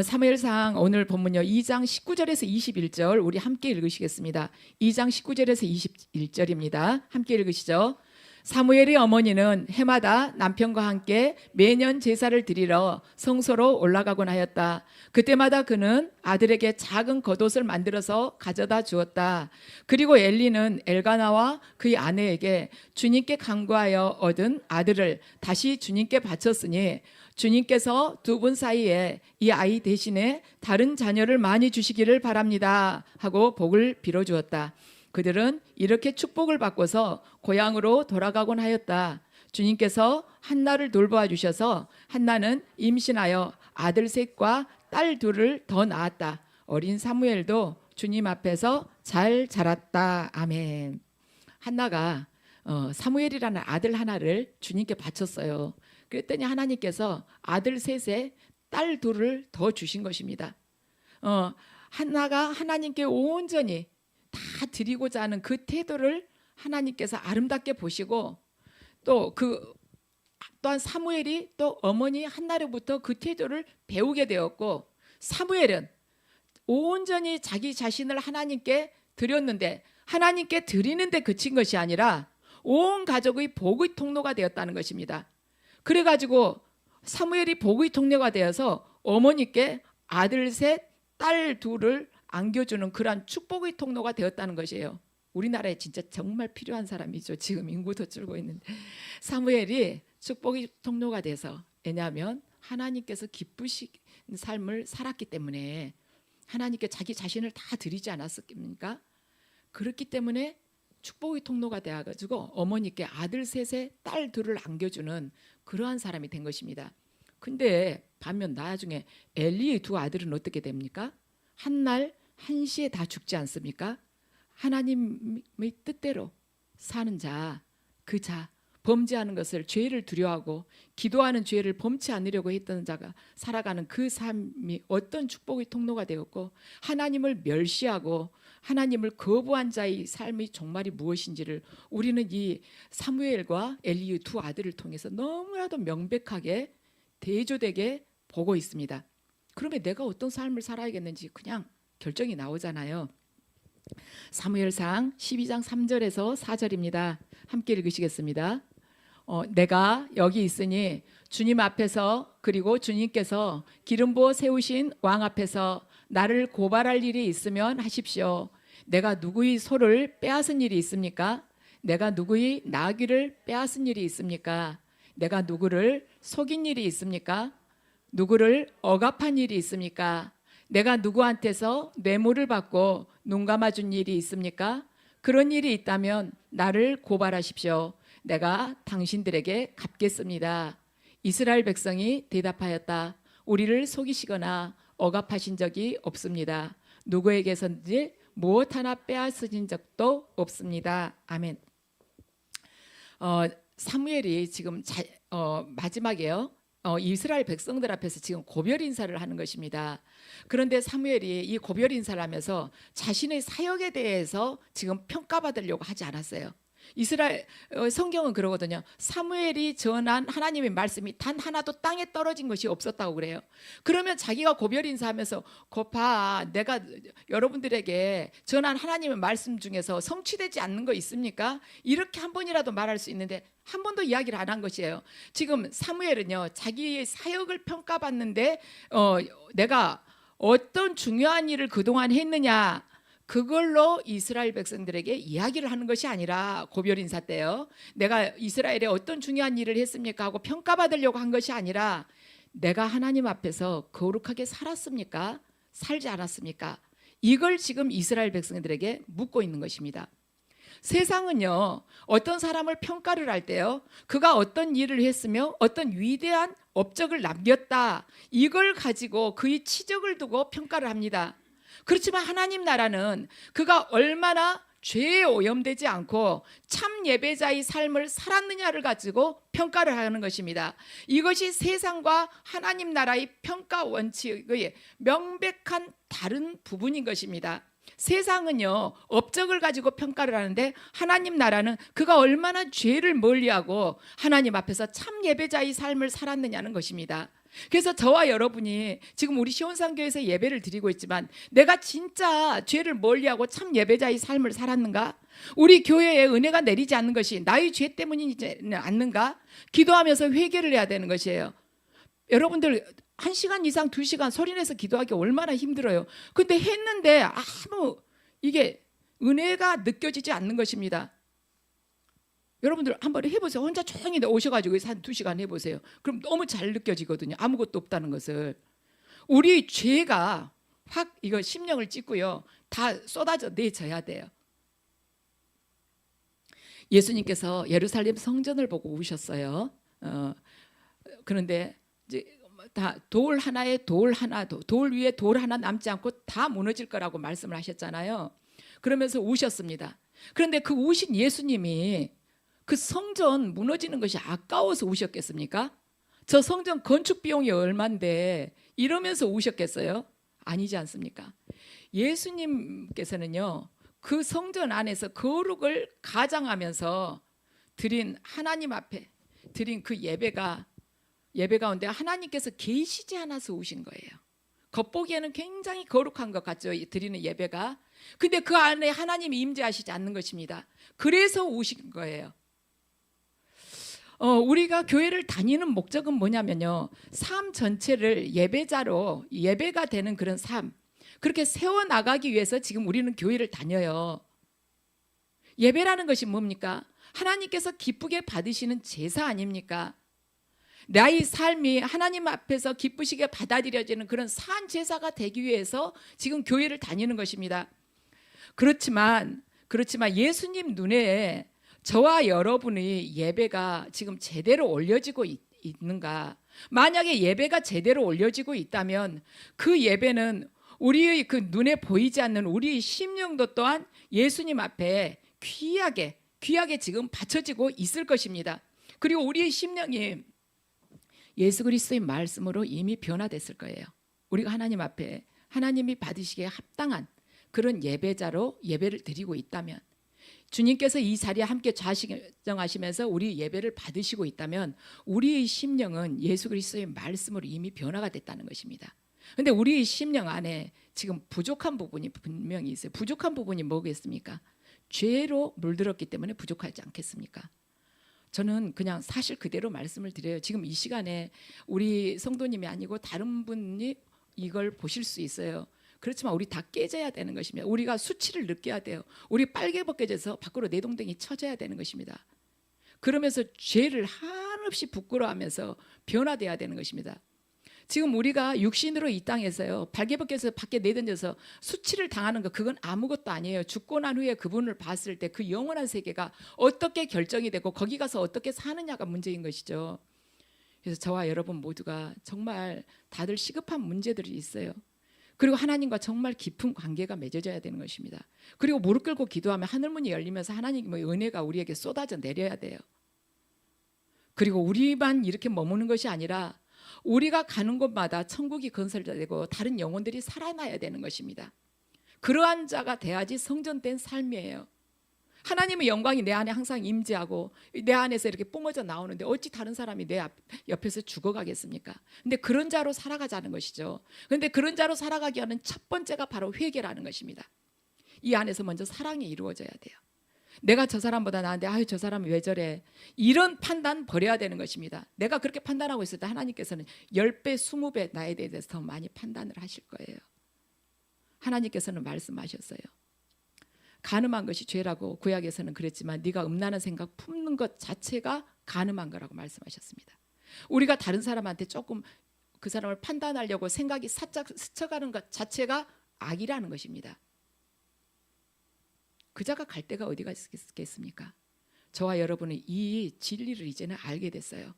사무엘상 오늘 본문요 2장 19절에서 21절 우리 함께 읽으시겠습니다. 2장 19절에서 21절입니다. 함께 읽으시죠. 사무엘의 어머니는 해마다 남편과 함께 매년 제사를 드리러 성소로 올라가곤 하였다. 그때마다 그는 아들에게 작은 겉옷을 만들어서 가져다 주었다. 그리고 엘리는 엘가나와 그의 아내에게 주님께 간구하여 얻은 아들을 다시 주님께 바쳤으니 주님께서 두 분 사이에 이 아이 대신에 다른 자녀를 많이 주시기를 바랍니다 하고 복을 빌어주었다. 그들은 이렇게 축복을 받고서 고향으로 돌아가곤 하였다. 주님께서 한나를 돌보아 주셔서 한나는 임신하여 아들 셋과 딸 둘을 더 낳았다. 어린 사무엘도 주님 앞에서 잘 자랐다. 아멘. 한나가 사무엘이라는 아들 하나를 주님께 바쳤어요. 그랬더니 하나님께서 아들 셋에 딸 둘을 더 주신 것입니다. 한나가 하나님께 온전히 다 드리고자 하는 그 태도를 하나님께서 아름답게 보시고 또한 사무엘이 또 어머니 한나로부터 그 태도를 배우게 되었고, 사무엘은 온전히 자기 자신을 하나님께 드렸는데 하나님께 드리는데 그친 것이 아니라 온 가족의 복의 통로가 되었다는 것입니다. 그래가지고 사무엘이 복의 통로가 되어서 어머니께 아들 셋, 딸 둘을 안겨주는 그러한 축복의 통로가 되었다는 것이에요. 우리나라에 진짜 정말 필요한 사람이죠. 지금 인구도 줄고 있는데 사무엘이 축복의 통로가 돼서, 왜냐하면 하나님께서 기쁘신 삶을 살았기 때문에, 하나님께 자기 자신을 다 드리지 않았습니까? 그렇기 때문에 축복의 통로가 되어가지고 어머니께 아들 셋에 딸 둘을 안겨주는 그러한 사람이 된 것입니다. 근데 반면 나중에 엘리의 두 아들은 어떻게 됩니까? 한날 한시에 다 죽지 않습니까? 하나님의 뜻대로 사는 자, 그 자, 범죄하는 것을, 죄를 두려워하고 기도하는 죄를 범치 않으려고 했던 자가 살아가는 그 삶이 어떤 축복의 통로가 되었고, 하나님을 멸시하고 하나님을 거부한 자의 삶이 정말이 무엇인지를 우리는 이 사무엘과 엘리의 두 아들을 통해서 너무나도 명백하게 대조되게 보고 있습니다. 그러면 내가 어떤 삶을 살아야겠는지 그냥 결정이 나오잖아요. 사무엘상 12장 3절에서 4절입니다. 함께 읽으시겠습니다. 내가 여기 있으니 주님 앞에서, 그리고 주님께서 기름 부어 세우신 왕 앞에서 나를 고발할 일이 있으면 하십시오. 내가 누구의 소를 빼앗은 일이 있습니까? 내가 누구의 나귀를 빼앗은 일이 있습니까? 내가 누구를 속인 일이 있습니까? 누구를 억압한 일이 있습니까? 내가 누구한테서 뇌물을 받고 눈 감아준 일이 있습니까? 그런 일이 있다면 나를 고발하십시오. 내가 당신들에게 갚겠습니다. 이스라엘 백성이 대답하였다. 우리를 속이시거나 억압하신 적이 없습니다. 누구에게선지 무엇 하나 빼앗으신 적도 없습니다. 아멘. 사무엘이 지금 마지막에요. 이스라엘 백성들 앞에서 지금 고별 인사를 하는 것입니다. 그런데 사무엘이 이 고별 인사를 하면서 자신의 사역에 대해서 지금 평가받으려고 하지 않았어요. 이스라엘 성경은 그러거든요. 사무엘이 전한 하나님의 말씀이 단 하나도 땅에 떨어진 것이 없었다고 그래요. 그러면 자기가 고별 인사하면서 봐, 내가 여러분들에게 전한 하나님의 말씀 중에서 성취되지 않는 거 있습니까? 이렇게 한 번이라도 말할 수 있는데 한 번도 이야기를 안 한 것이에요. 지금 사무엘은요, 자기의 사역을 평가받는데 내가 어떤 중요한 일을 그동안 했느냐, 그걸로 이스라엘 백성들에게 이야기를 하는 것이 아니라, 고별 인사 때요, 내가 이스라엘에 어떤 중요한 일을 했습니까 하고 평가받으려고 한 것이 아니라, 내가 하나님 앞에서 거룩하게 살았습니까? 살지 않았습니까? 이걸 지금 이스라엘 백성들에게 묻고 있는 것입니다. 세상은요, 어떤 사람을 평가를 할 때요, 그가 어떤 일을 했으며 어떤 위대한 업적을 남겼다, 이걸 가지고 그의 치적을 두고 평가를 합니다. 그렇지만 하나님 나라는 그가 얼마나 죄에 오염되지 않고 참 예배자의 삶을 살았느냐를 가지고 평가를 하는 것입니다. 이것이 세상과 하나님 나라의 평가 원칙의 명백한 다른 부분인 것입니다. 세상은요, 업적을 가지고 평가를 하는데, 하나님 나라는 그가 얼마나 죄를 멀리하고 하나님 앞에서 참 예배자의 삶을 살았느냐는 것입니다. 그래서 저와 여러분이 지금 우리 시온산교에서 예배를 드리고 있지만, 내가 진짜 죄를 멀리하고 참 예배자의 삶을 살았는가? 우리 교회에 은혜가 내리지 않는 것이 나의 죄 때문이지 않는가? 기도하면서 회개를 해야 되는 것이에요. 여러분들 1시간 이상 2시간 소리내서 기도하기 얼마나 힘들어요. 근데 했는데 아무 이게 은혜가 느껴지지 않는 것입니다. 여러분들 한번 해보세요. 혼자 조용히 오셔가지고 한 2시간 해보세요. 그럼 너무 잘 느껴지거든요. 아무것도 없다는 것을. 우리 죄가 확 이거 심령을 찢고요, 다 쏟아져 내져야 돼요. 예수님께서 예루살렘 성전을 보고 우셨어요. 그런데 이제 다 돌 하나에 돌 하나, 돌 위에 돌 하나 남지 않고 다 무너질 거라고 말씀을 하셨잖아요. 그러면서 우셨습니다. 그런데 그 우신 예수님이 그 성전 무너지는 것이 아까워서 우셨겠습니까? 저 성전 건축 비용이 얼만데 이러면서 우셨겠어요? 아니지 않습니까? 예수님께서는요, 그 성전 안에서 거룩을 가장하면서 드린 하나님 앞에 드린 그 예배 가운데 하나님께서 계시지 않아서 우신 거예요. 겉보기에는 굉장히 거룩한 것 같죠, 드리는 예배가. 근데 그 안에 하나님이 임재하시지 않는 것입니다. 그래서 우신 거예요. 우리가 교회를 다니는 목적은 뭐냐면요, 삶 전체를 예배자로, 예배가 되는 그런 삶, 그렇게 세워나가기 위해서 지금 우리는 교회를 다녀요. 예배라는 것이 뭡니까? 하나님께서 기쁘게 받으시는 제사 아닙니까? 나의 삶이 하나님 앞에서 기쁘시게 받아들여지는 그런 산 제사가 되기 위해서 지금 교회를 다니는 것입니다. 그렇지만 예수님 눈에 저와 여러분의 예배가 지금 제대로 올려지고 있는가? 만약에 예배가 제대로 올려지고 있다면 그 예배는 우리의 그 눈에 보이지 않는 우리의 심령도 또한 예수님 앞에 귀하게 지금 바쳐지고 있을 것입니다. 그리고 우리의 심령이 예수 그리스도의 말씀으로 이미 변화됐을 거예요. 우리가 하나님 앞에 하나님이 받으시기에 합당한 그런 예배자로 예배를 드리고 있다면, 주님께서 이 자리에 함께 좌정하시면서 우리 예배를 받으시고 있다면 우리의 심령은 예수 그리스도의 말씀으로 이미 변화가 됐다는 것입니다. 그런데 우리의 심령 안에 지금 부족한 부분이 분명히 있어요. 부족한 부분이 뭐겠습니까? 죄로 물들었기 때문에 부족하지 않겠습니까? 저는 그냥 사실 그대로 말씀을 드려요. 지금 이 시간에 우리 성도님이 아니고 다른 분이 이걸 보실 수 있어요. 그렇지만 우리 다 깨져야 되는 것입니다. 우리가 수치를 느껴야 돼요. 우리 빨개 벗겨져서 밖으로 내동댕이 쳐져야 되는 것입니다. 그러면서 죄를 한없이 부끄러워하면서 변화돼야 되는 것입니다. 지금 우리가 육신으로 이 땅에서요, 발개벗겨서 밖에 내던져서 수치를 당하는 것, 그건 아무것도 아니에요. 죽고 난 후에 그분을 봤을 때 그 영원한 세계가 어떻게 결정이 되고 거기 가서 어떻게 사느냐가 문제인 것이죠. 그래서 저와 여러분 모두가 정말 다들 시급한 문제들이 있어요. 그리고 하나님과 정말 깊은 관계가 맺어져야 되는 것입니다. 그리고 무릎 꿇고 기도하면 하늘문이 열리면서 하나님의 은혜가 우리에게 쏟아져 내려야 돼요. 그리고 우리만 이렇게 머무는 것이 아니라 우리가 가는 곳마다 천국이 건설되고 다른 영혼들이 살아나야 되는 것입니다. 그러한 자가 돼야지 성전된 삶이에요. 하나님의 영광이 내 안에 항상 임재하고 내 안에서 이렇게 뿜어져 나오는데 어찌 다른 사람이 내 옆에서 죽어가겠습니까? 근데 그런 자로 살아가자는 것이죠. 그런데 그런 자로 살아가기 위한 첫 번째가 바로 회개라는 것입니다. 이 안에서 먼저 사랑이 이루어져야 돼요. 내가 저 사람보다 나은데 아유 저 사람이 왜 저래, 이런 판단 버려야 되는 것입니다. 내가 그렇게 판단하고 있을 때 하나님께서는 10배 20배 나에 대해서 더 많이 판단을 하실 거예요. 하나님께서는 말씀하셨어요. 간음한 것이 죄라고 구약에서는 그랬지만 네가 음란한 생각 품는 것 자체가 간음한 거라고 말씀하셨습니다. 우리가 다른 사람한테 조금 그 사람을 판단하려고 생각이 살짝 스쳐가는 것 자체가 악이라는 것입니다. 그 자가 갈 데가 어디가 있겠습니까? 저와 여러분은 이 진리를 이제는 알게 됐어요.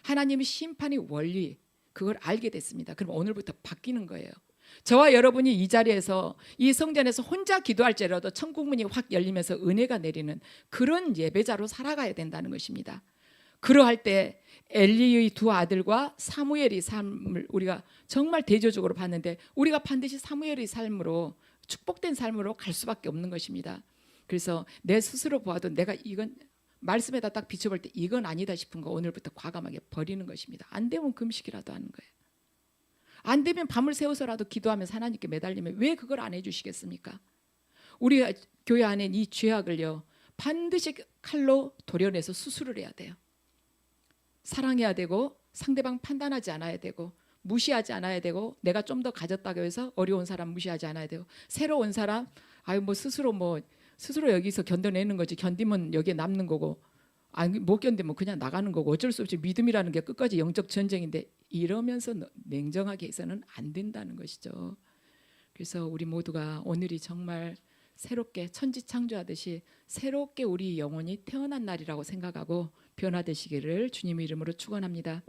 하나님의 심판의 원리, 그걸 알게 됐습니다. 그럼 오늘부터 바뀌는 거예요. 저와 여러분이 이 자리에서 이 성전에서 혼자 기도할지라도 천국문이 확 열리면서 은혜가 내리는 그런 예배자로 살아가야 된다는 것입니다. 그러할 때 엘리의 두 아들과 사무엘의 삶을 우리가 정말 대조적으로 봤는데 우리가 반드시 사무엘의 삶으로 축복된 삶으로 갈 수밖에 없는 것입니다. 그래서 내 스스로 보아도 내가 이건 말씀에다 딱 비춰볼 때 이건 아니다 싶은 거 오늘부터 과감하게 버리는 것입니다. 안 되면 금식이라도 하는 거예요. 안 되면 밤을 새워서라도 기도하면서 하나님께 매달리면 왜 그걸 안 해주시겠습니까? 우리 교회 안에 이 죄악을요 반드시 칼로 도려내서 수술을 해야 돼요. 사랑해야 되고 상대방 판단하지 않아야 되고 무시하지 않아야 되고 내가 좀 더 가졌다고 해서 어려운 사람 무시하지 않아야 되고 새로 온 사람 스스로 여기서 견뎌내는 거지, 견디면 여기에 남는 거고 아니 못 견디면 그냥 나가는 거고 어쩔 수 없이 믿음이라는 게 끝까지 영적 전쟁인데 이러면서 냉정하게 해서는 안 된다는 것이죠. 그래서 우리 모두가 오늘이 정말 새롭게 천지창조하듯이 새롭게 우리 영혼이 태어난 날이라고 생각하고 변화되시기를 주님의 이름으로 축원합니다.